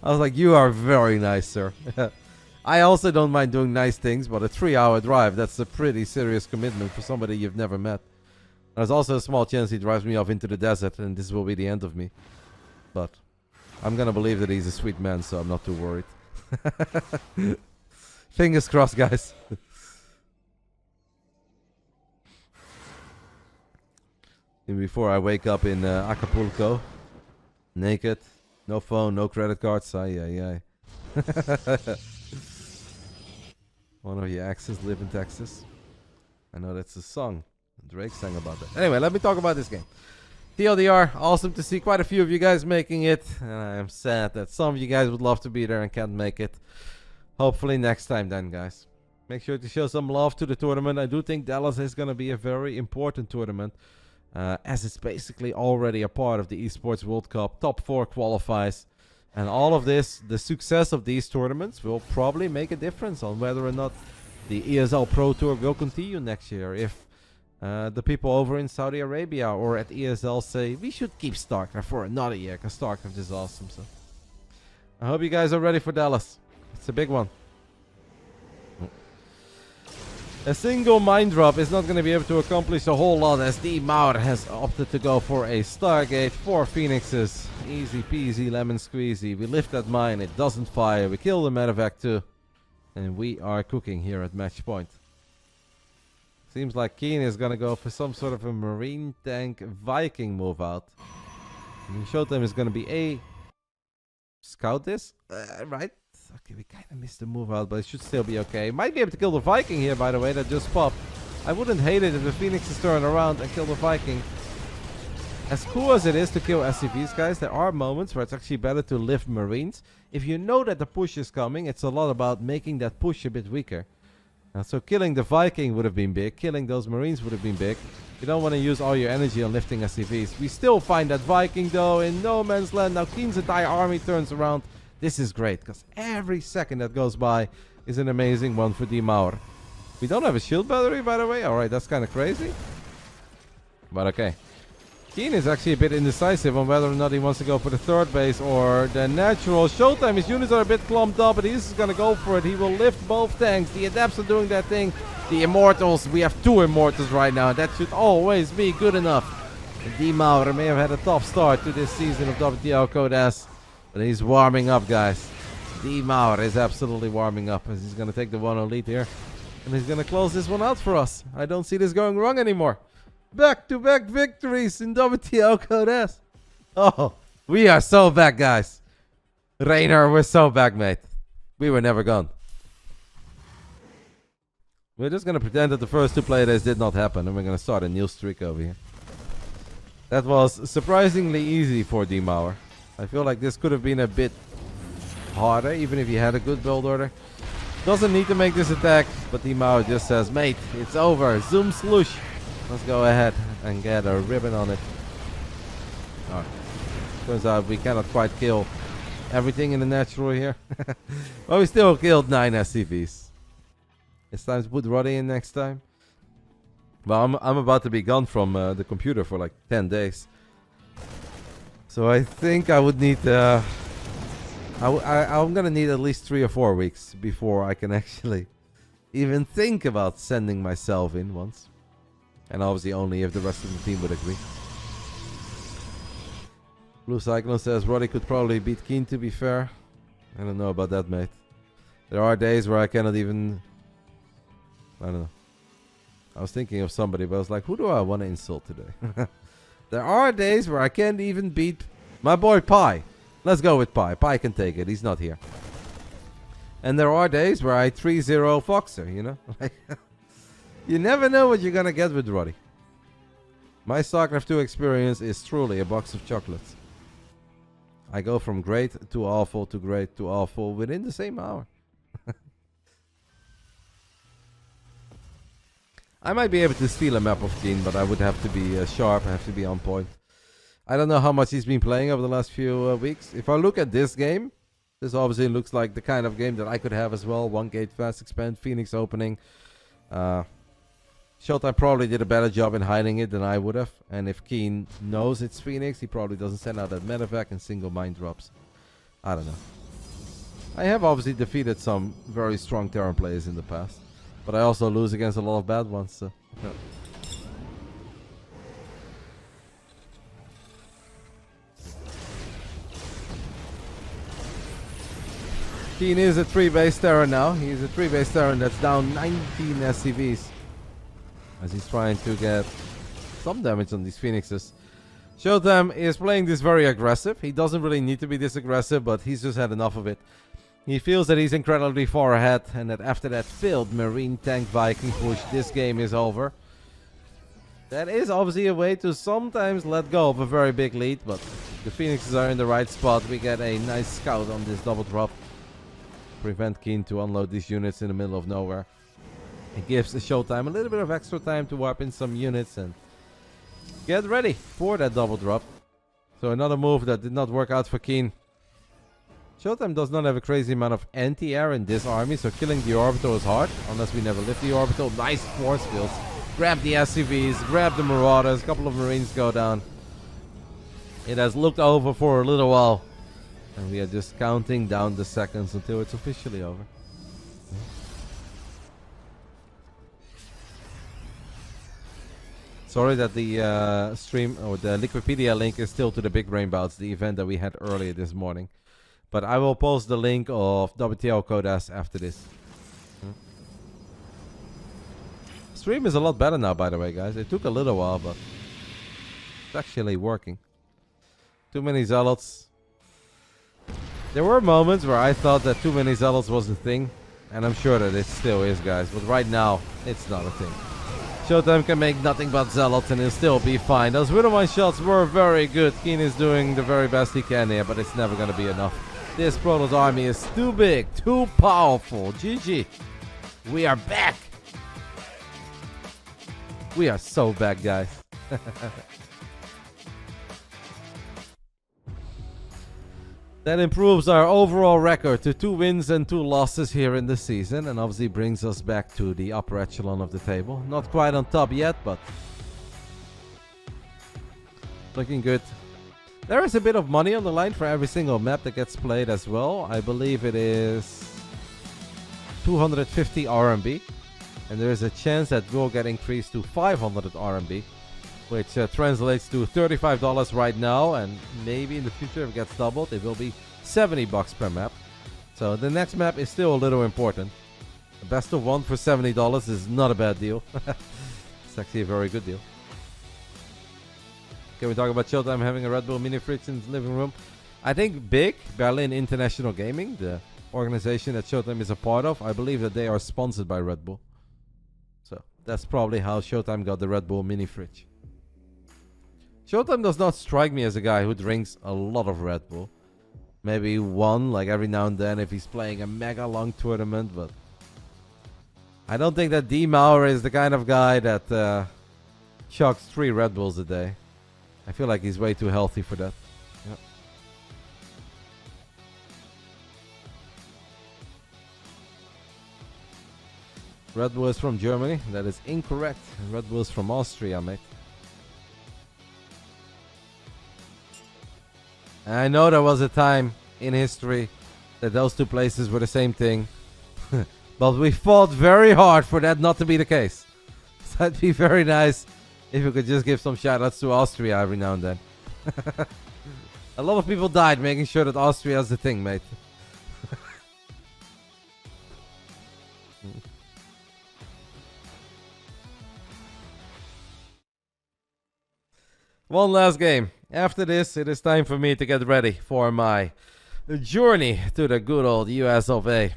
I was like, you are very nice, sir. I also don't mind doing nice things, but a 3-hour drive, that's a pretty serious commitment for somebody you've never met. There's also a small chance he drives me off into the desert, and this will be the end of me. But I'm gonna believe that he's a sweet man, so I'm not too worried. Fingers crossed, guys. And before I wake up in Acapulco, naked, no phone, no credit cards. Ay. One of your exes live in Texas. I know that's a song. Drake sang about that. Anyway, let me talk about this game. TLDR, awesome to see quite a few of you guys making it. And I am sad that some of you guys would love to be there and can't make it. Hopefully next time then, guys. Make sure to show some love to the tournament. I do think Dallas is going to be a very important tournament. As it's basically already a part of the Esports World Cup. Top 4 qualifies. And all of this, the success of these tournaments will probably make a difference on whether or not the ESL Pro Tour will continue next year. If the people over in Saudi Arabia or at ESL say, we should keep Starcraft for another year because Starcraft is awesome. So I hope you guys are ready for Dallas. It's a big one. A single mine drop is not going to be able to accomplish a whole lot as D Maur has opted to go for a Stargate, 4 Phoenixes. Easy peasy lemon squeezy. We lift that mine, it doesn't fire. We kill the medevac too. And we are cooking here at match point. Seems like Keen is going to go for some sort of a marine tank Viking move out. And ShoWTimE is going to be a... Scout this? Right. Okay, we kind of missed the move out, but it should still be okay. Might be able to kill the Viking here, by the way, that just popped. I wouldn't hate it if the Phoenixes turn around and kill the Viking. As cool as it is to kill SCVs, guys, there are moments where it's actually better to lift Marines. If you know that the push is coming, it's a lot about making that push a bit weaker. So killing the Viking would have been big. Killing those Marines would have been big. You don't want to use all your energy on lifting SCVs. We still find that Viking, though, in no man's land. Now Keen's entire army turns around. This is great, because every second that goes by is an amazing one for D Maur. We don't have a shield battery, by the way. Alright, that's kind of crazy. But okay. Keen is actually a bit indecisive on whether or not he wants to go for the third base or the natural. ShoWTimE, his units are a bit clumped up, but he's going to go for it. He will lift both tanks. The Adepts are doing that thing. The Immortals, we have 2 Immortals right now. That should always be good enough. D Maur may have had a tough start to this season of WTL-Guest-Member. But he's warming up, guys. D Maur is absolutely warming up as he's going to take the 1-0 lead here. And he's going to close this one out for us. I don't see this going wrong anymore. Back-to-back victories in WTL-Guest-Member. Oh, we are so back, guys. Reynor, we're so back, mate. We were never gone. We're just going to pretend that the first 2 play days did not happen. And we're going to start a new streak over here. That was surprisingly easy for D Maur. I feel like this could have been a bit harder, even if he had a good build order. Doesn't need to make this attack, but D Maur just says, mate, it's over. Zoom sloosh. Let's go ahead and get a ribbon on it. Alright. Turns out we cannot quite kill everything in the natural here. But we still killed 9 SCVs. It's time to put Roddy in next time. Well, I'm about to be gone from the computer for like 10 days. So I think I would need, I'm gonna need at least 3 or 4 weeks before I can actually even think about sending myself in once. And obviously only if the rest of the team would agree. Blue Cyclone says Roddy could probably beat Keen, to be fair. I don't know about that, mate. There are days where I cannot even, I don't know. I was thinking of somebody, but I was like, who do I want to insult today? There are days where I can't even beat my boy Pi. Let's go with Pi. Pi can take it. He's not here. And there are days where I 3-0 Foxer, you know? You never know what you're going to get with Roddy. My Starcraft 2 experience is truly a box of chocolates. I go from great to awful to great to awful within the same hour. I might be able to steal a map of Keen, but I would have to be sharp. I have to be on point. I don't know how much he's been playing over the last few weeks. If I look at this game, this obviously looks like the kind of game that I could have as well. 1 gate fast expand, Phoenix opening. ShoWTimE probably did a better job in hiding it than I would have. And if Keen knows it's Phoenix, he probably doesn't send out that medevac and single mine drops. I don't know. I have obviously defeated some very strong Terran players in the past. But I also lose against a lot of bad ones. So. Yeah. Keen is a 3-base Terran now. He's a 3-base Terran that's down 19 SCVs. As he's trying to get some damage on these Phoenixes. ShoWTimE is playing this very aggressive. He doesn't really need to be this aggressive, but he's just had enough of it. He feels that he's incredibly far ahead and that after that failed Marine Tank Viking push, this game is over. That is obviously a way to sometimes let go of a very big lead, but the Phoenixes are in the right spot. We get a nice scout on this double drop. Prevent Keen to unload these units in the middle of nowhere. It gives ShoWTimE a little bit of extra time to warp in some units and get ready for that double drop. So another move that did not work out for Keen. ShoWTimE does not have a crazy amount of anti-air in this army, so killing the orbital is hard, unless we never lift the orbital. Nice force fields. Grab the SCVs, grab the Marauders, a couple of Marines go down. It has looked over for a little while. And we are just counting down the seconds until it's officially over. Sorry that the stream or the Liquipedia link is still to the Big Brain Bouts, the event that we had earlier this morning. But I will post the link of WTL-Guest after this. Stream is a lot better now, by the way, guys. It took a little while, but it's actually working. Too many zealots. There were moments where I thought that too many zealots was a thing. And I'm sure that it still is, guys. But right now, it's not a thing. ShoWTimE can make nothing but zealots and he'll still be fine. Those Widowmine shots were very good. Keen is doing the very best he can here, but it's never going to be enough. This Protoss army is too big, too powerful. GG. We are back. We are so back, guys. That improves our overall record to 2 wins and 2 losses here in the season, and obviously brings us back to the upper echelon of the table. Not quite on top yet, but looking good. There is a bit of money on the line for every single map that gets played as well. I believe it is 250 RMB, and there is a chance that will get increased to 500 RMB. Which translates to $35 right now, and maybe in the future if it gets doubled, it will be $70 per map. So the next map is still a little important. The best of 1 for $70 is not a bad deal. It's actually a very good deal. Can we talk about ShoWTimE having a Red Bull mini fridge in his living room? I think BIG, Berlin International Gaming, the organization that ShoWTimE is a part of, I believe that they are sponsored by Red Bull. So that's probably how ShoWTimE got the Red Bull mini fridge. ShoWTimE does not strike me as a guy who drinks a lot of Red Bull. Maybe one, like every now and then if he's playing a mega long tournament, but I don't think that D. Maurer is the kind of guy that chugs 3 Red Bulls a day. I feel like he's way too healthy for that. Yep. Red Bull is from Germany. That is incorrect. Red Bull is from Austria, mate. I know there was a time in history that those 2 places were the same thing. But we fought very hard for that not to be the case. So that'd be very nice if we could just give some shoutouts to Austria every now and then. A lot of people died making sure that Austria is the thing, mate. One last game. After this, it is time for me to get ready for my journey to the good old US of A.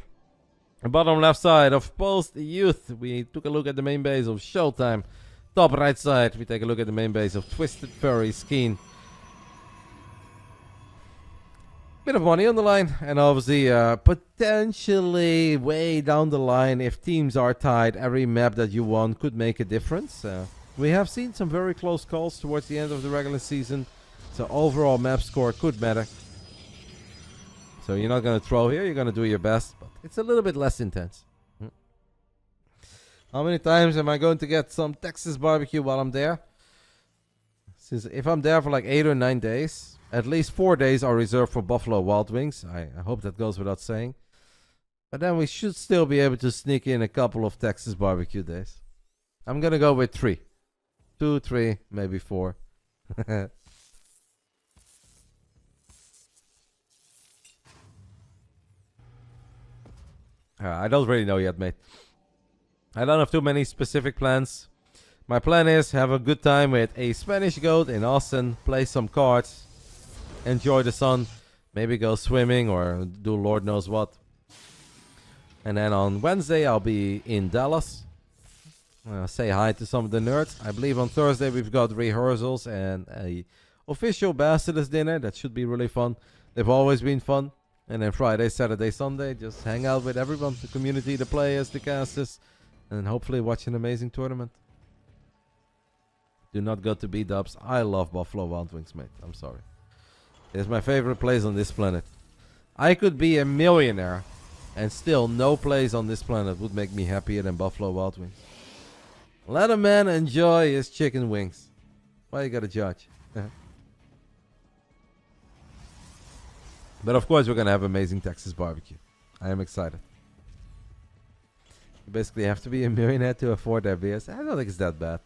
Bottom left side of Post Youth, we took a look at the main base of ShoWTimE. Top right side, we take a look at the main base of Twisted Furry Skeen. bit of money on the line, and obviously potentially way down the line, if teams are tied, every map that you won could make a difference. We have seen some very close calls towards the end of the regular season, so overall map score could matter. So you're not going to throw here, you're going to do your best, but it's a little bit less intense. How many times am I going to get some Texas barbecue while I'm there? Since if I'm there for like 8 or 9 days, at least 4 days are reserved for Buffalo Wild Wings. I hope that goes without saying. But then we should still be able to sneak in a couple of Texas barbecue days. I'm going to go with 3. 2, 3, maybe 4. I don't really know yet, mate. I don't have too many specific plans. My plan is have a good time with a Spanish goat in Austin, play some cards, enjoy the sun, maybe go swimming or do Lord knows what. And then on Wednesday I'll be in Dallas. Say hi to some of the nerds. I believe on Thursday we've got rehearsals and a official Basilisk dinner. That should be really fun. They've always been fun. And then Friday, Saturday, Sunday, just hang out with everyone, the community, the players, the casters, and hopefully watch an amazing tournament. Do not go to B-dubs. I love Buffalo Wild Wings, mate. I'm sorry. It's my favorite place on this planet. I could be a millionaire, and still no place on this planet would make me happier than Buffalo Wild Wings. Let a man enjoy his chicken wings. Why you gotta judge? But of course we're gonna have amazing Texas barbecue. I am excited. You basically have to be a millionaire to afford their beers. I don't think it's that bad.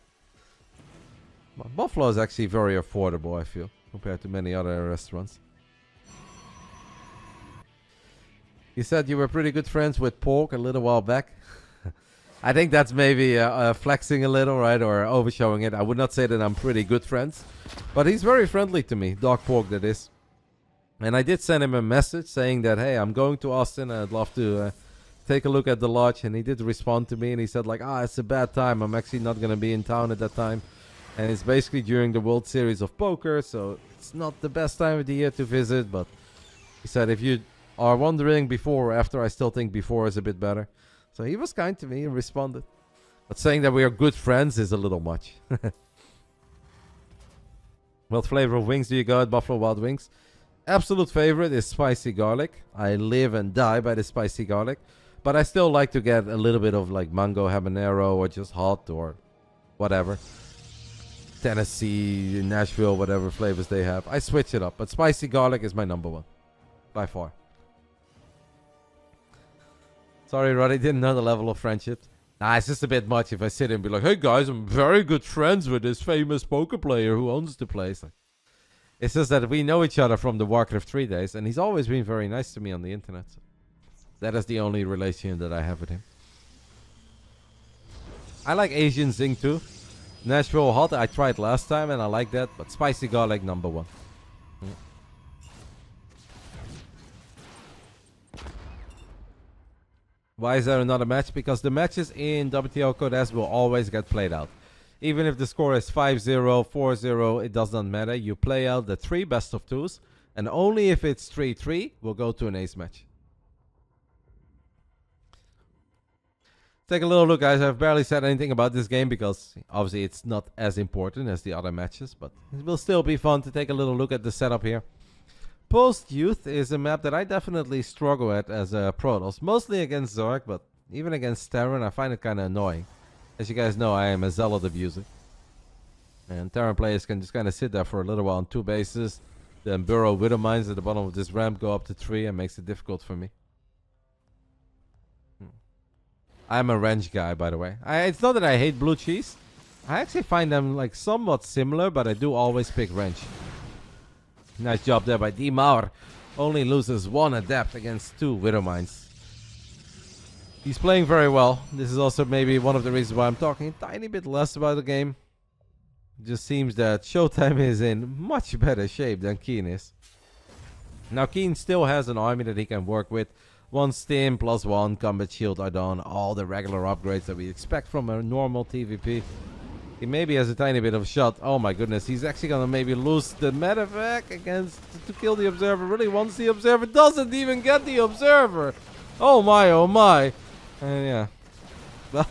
Buffalo is actually very affordable, I feel, compared to many other restaurants. You said you were pretty good friends with Pork a little while back. I think that's maybe flexing a little, right, or overshowing it. I would not say that I'm pretty good friends, but he's very friendly to me, Dog Pork that is. And I did send him a message saying that, hey, I'm going to Austin. I'd love to take a look at the lodge. And he did respond to me. And he said, like, it's a bad time. I'm actually not going to be in town at that time. And it's basically during the World Series of Poker. So it's not the best time of the year to visit. But he said, if you are wondering before or after, I still think before is a bit better. So he was kind to me and responded. But saying that we are good friends is a little much. What flavor of wings do you go at Buffalo Wild Wings? Absolute favorite is spicy garlic. I live and die by the spicy garlic. But I still like to get a little bit of like mango habanero or just hot or whatever. Tennessee, Nashville, whatever flavors they have. I switch it up. But spicy garlic is my number one. By far. Sorry, Roddy, didn't know the level of friendship. Nah, it's just a bit much if I sit and be like, hey guys, I'm very good friends with this famous poker player who owns the place. Like, it's just that we know each other from the Warcraft 3 days, and he's always been very nice to me on the internet. So that is the only relation that I have with him. I like Asian Zing too. Nashville hot, I tried last time, and I like that, but spicy garlic, number one. Why is there another match? Because the matches in WTL-Guest will always get played out. Even if the score is 5-0, 4-0, it does not matter. You play out the 3 best of 2s, and only if it's 3-3, we'll go to an ace match. Take a little look, guys. I've barely said anything about this game because obviously it's not as important as the other matches, but it will still be fun to take a little look at the setup here. Post-Youth is a map that I definitely struggle at as a Protoss, mostly against Zork, but even against Terran, I find it kind of annoying. As you guys know, I am a Zealot abuser. And Terran players can just kind of sit there for a little while on 2 bases, then burrow Widow Mines at the bottom of this ramp, go up to 3, and makes it difficult for me. I'm a range guy, by the way. It's not that I hate blue cheese. I actually find them like somewhat similar, but I do always pick range. Nice job there by D. Mauer. Only loses 1 adept against 2 Widow Mines. He's playing very well. This is also maybe one of the reasons why I'm talking a tiny bit less about the game. It just seems that ShoWTimE is in much better shape than Keen is. Now Keen still has an army that he can work with. 1 stim, +1, combat shield are done. All the regular upgrades that we expect from a normal TVP. He maybe has a tiny bit of shot. Oh my goodness, he's actually gonna maybe lose the medevac against to kill the observer. Really wants the observer, doesn't even get the observer. Oh my. And yeah. Well,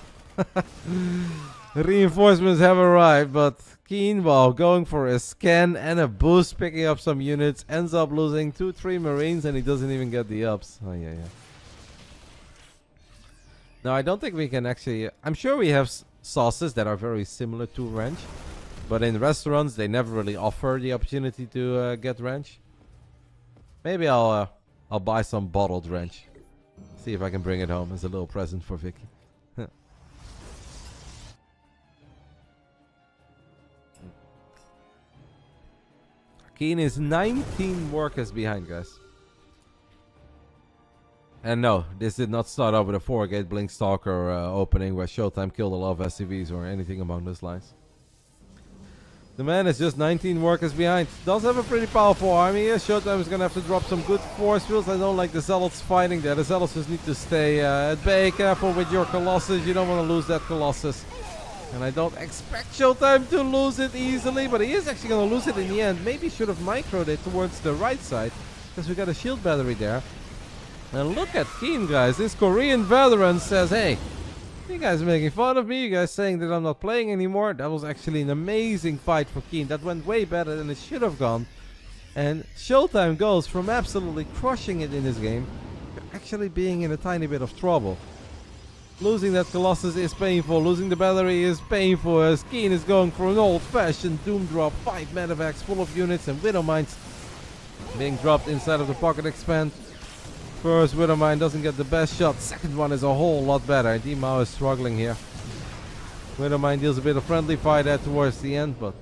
reinforcements have arrived, but Keen, while going for a scan and a boost, picking up some units, ends up losing 2-3 Marines, and he doesn't even get the ups. Oh yeah. Now I don't think we can actually. I'm sure we have sauces that are very similar to ranch, but in restaurants they never really offer the opportunity to get ranch. Maybe I'll buy some bottled ranch. See if I can bring it home as a little present for Vicky. Keen is 19 workers behind, guys. And no, this did not start out with a 4-gate Blink Stalker opening where ShoWTimE killed a lot of SCVs or anything along those lines. The man is just 19 workers behind. Does have a pretty powerful army here. ShoWTimE is going to have to drop some good force fields. I don't like the Zealots fighting there. The Zealots just need to stay at bay. Careful with your Colossus. You don't want to lose that Colossus. And I don't expect ShoWTimE to lose it easily, but he is actually going to lose it in the end. Maybe should have microed it towards the right side, because we got a shield battery there. And look at Keen, guys. This Korean veteran says, hey, you guys are making fun of me. You guys saying that I'm not playing anymore. That was actually an amazing fight for Keen. That went way better than it should have gone. And ShoWTimE goes from absolutely crushing it in this game to actually being in a tiny bit of trouble. Losing that Colossus is painful. Losing the battery is painful as Keen is going for an old-fashioned Doom drop. 5 medevacs full of units and Widow Mines being dropped inside of the pocket expand. First Widow Mine doesn't get the best shot. Second one is a whole lot better. D-Mao is struggling here. Widow Mine deals a bit of friendly fire there towards the end, but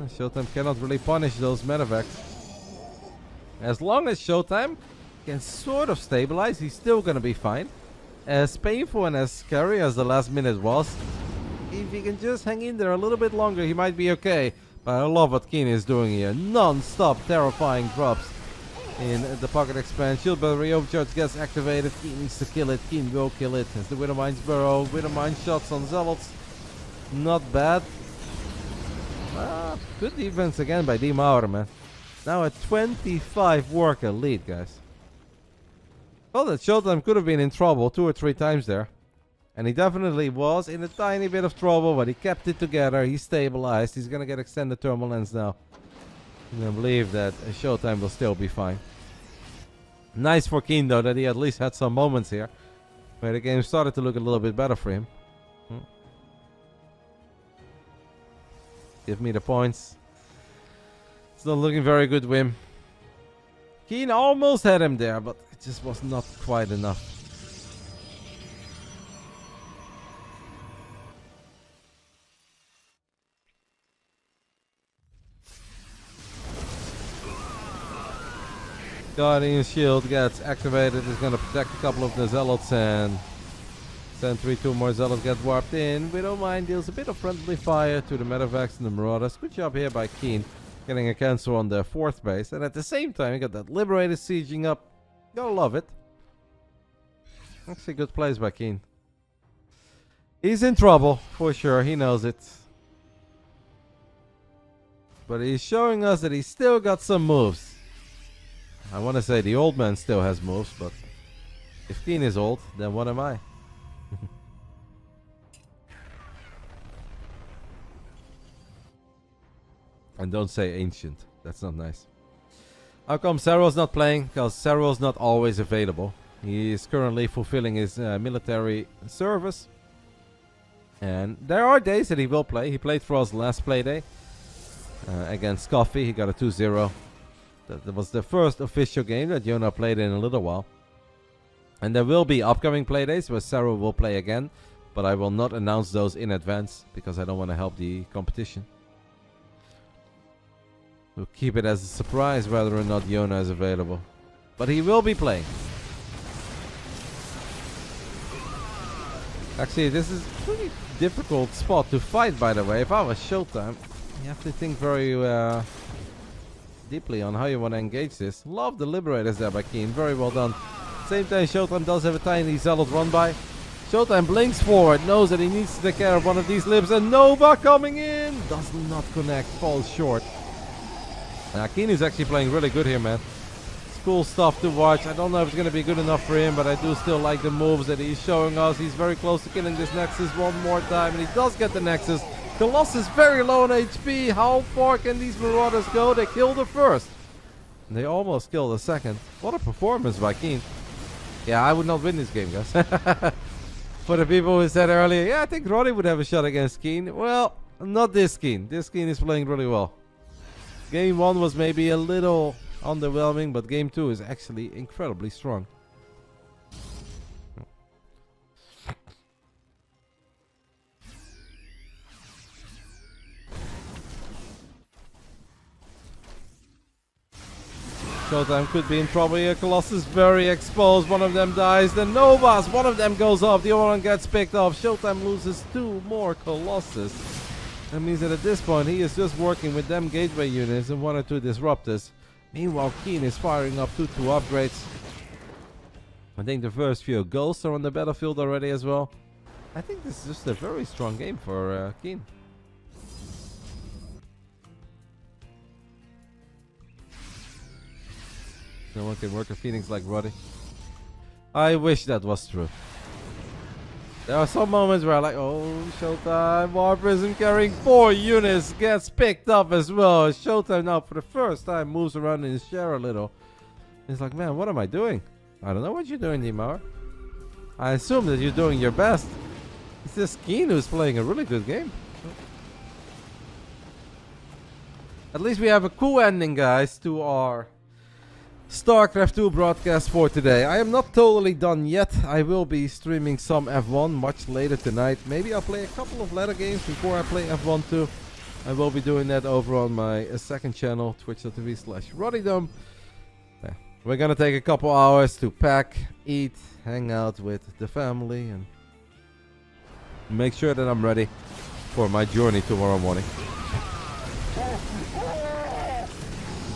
ShoWTimE cannot really punish those medevacs. As long as ShoWTimE can sort of stabilize, he's still gonna be fine. As painful and as scary as the last minute was, if he can just hang in there a little bit longer, he might be okay. But I love what Keen is doing here. Non-stop terrifying drops in the pocket expand. Shield battery overcharge gets activated. Keen needs to kill it. Keen will kill it. As the Widow Mines burrow. Widow Mine shots on Zealots. Not bad. Good defense again by D-Mauer, man. Now a 25 worker lead, guys. Well, that ShoWTimE could have been in trouble 2 or 3 times there. And he definitely was in a tiny bit of trouble, but he kept it together. He stabilized. He's going to get extended thermal lens now. And I believe that ShoWTimE will still be fine. Nice for Keen, though, that he at least had some moments here where the game started to look a little bit better for him. Give me the points. It's not looking very good, Wim. Keen almost had him there, but it just was not quite enough. Guardian Shield gets activated. It's going to protect a couple of the Zealots, and then 2 more Zealots get warped in. Widow Mine deals a bit of friendly fire to the medevacs and the Marauders. Good job here by Keen, getting a cancel on the 4th base. And at the same time, you got that Liberator sieging up. Gotta love it. Actually, good plays by Keen. He's in trouble, for sure. He knows it. But he's showing us that he's still got some moves. I want to say the old man still has moves, but if Keen is old, then what am I? And don't say ancient. That's not nice. How come Serral's not playing? Because Serral's not always available. He is currently fulfilling his military service. And there are days that he will play. He played for us last playday against Coffee. He got a 2-0. That was the first official game that Yona played in a little while. And there will be upcoming playdays where Serral will play again. But I will not announce those in advance because I don't want to help the competition. We'll keep it as a surprise whether or not Yona is available. But he will be playing. Actually, this is a pretty difficult spot to fight, by the way. If I was ShoWTimE, you have to think very deeply on how you want to engage this. Love the Liberators there by Keen. Very well done. Same time, ShoWTimE does have a tiny Zealot run by. ShoWTimE blinks forward, knows that he needs to take care of one of these libs, and Nova coming in! Does not connect, falls short. Keen is actually playing really good here, man. It's cool stuff to watch. I don't know if it's going to be good enough for him, but I do still like the moves that he's showing us. He's very close to killing this Nexus one more time, and he does get the Nexus. Colossus very low on HP. How far can these Marauders go? They kill the first. And they almost kill the second. What a performance by Keen. Yeah, I would not win this game, guys. For the people who said earlier, yeah, I think Roddy would have a shot against Keen. Well, not this Keen. This Keen is playing really well. Game 1 was maybe a little underwhelming, but Game 2 is actually incredibly strong. ShoWTimE could be in trouble here. Colossus very exposed. One of them dies. The Novas, one of them goes off. The other one gets picked off. ShoWTimE loses 2 more Colossus. That means that at this point he is just working with them gateway units and 1 or 2 disruptors. Meanwhile, Keen is firing up 2 upgrades. I think the first few ghosts are on the battlefield already as well. I think this is just a very strong game for Keen. No one can work a Phoenix like Roddy. I wish that was true. There are some moments where I like, oh, ShoWTimE, War Prism carrying 4 units gets picked up as well. ShoWTimE now for the first time moves around in his chair a little. He's like, man, what am I doing? I don't know what you're doing, Dimar. I assume that you're doing your best. It's this Keen who's playing a really good game. At least we have a cool ending, guys, to our Starcraft 2 broadcast for today. I am not totally done yet. I will be streaming some F1 much later tonight. Maybe I'll play a couple of ladder games before I play F1 too. I will be doing that over on my second channel, twitch.tv/RotterdaM. Yeah. We're gonna take a couple hours to pack, eat, hang out with the family, and make sure that I'm ready for my journey tomorrow morning.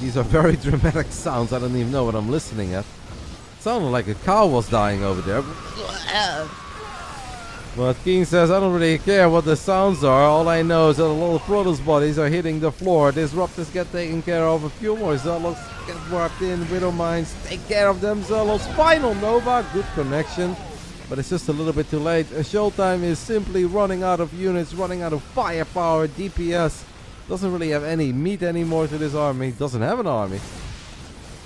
These are very dramatic sounds. I don't even know what I'm listening at. It sounded like a cow was dying over there. But King says, I don't really care what the sounds are. All I know is that a lot of Protoss bodies are hitting the floor. Disruptors get taken care of. A few more Zealots get warped in. Widow Mines, take care of them. Zealots. Final Nova. Good connection. But it's just a little bit too late. ShoWTimE is simply running out of units, running out of firepower, DPS. Doesn't really have any meat anymore to this army. Doesn't have an army.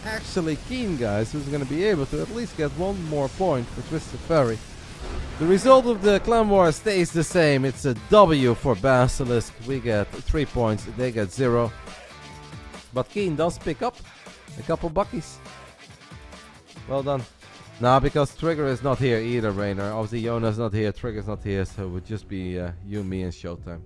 Actually Keen, guys, who's going to be able to at least get 1 more point for Twisted Ferry. The result of the clan war stays the same. It's a W for Basilisk. We get 3 points. They get 0. But Keen does pick up a couple buckies. Well done. Nah, because Trigger is not here either, Reynor. Obviously Jona's not here. Trigger's not here. So it would just be you, me, and ShoWTimE.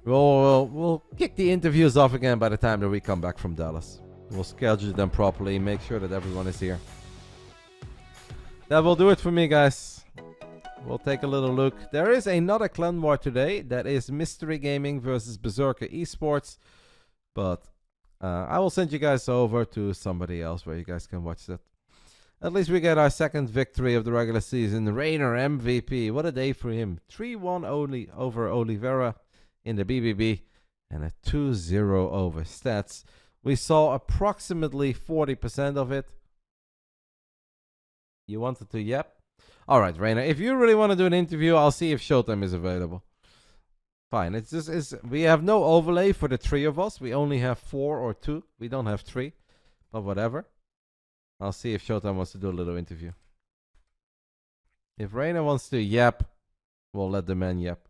We'll kick the interviews off again by the time that we come back from Dallas. We'll schedule them properly, make sure that everyone is here. That will do it for me, guys. We'll take a little look. There is another clan war today. That is Mystery Gaming versus Berserker Esports. But I will send you guys over to somebody else where you guys can watch that. At least we get our second victory of the regular season. Reynor MVP. What a day for him. 3-1 only over Oliveira in the BBB and a 2-0 over stats. We saw approximately 40% of it. You wanted to yep? Alright, Reynor, if you really want to do an interview, I'll see if ShoWTimE is available. Fine, we have no overlay for the 3 of us. We only have 4 or 2. We don't have 3. But whatever. I'll see if ShoWTimE wants to do a little interview. If Reynor wants to yep, we'll let the man yep.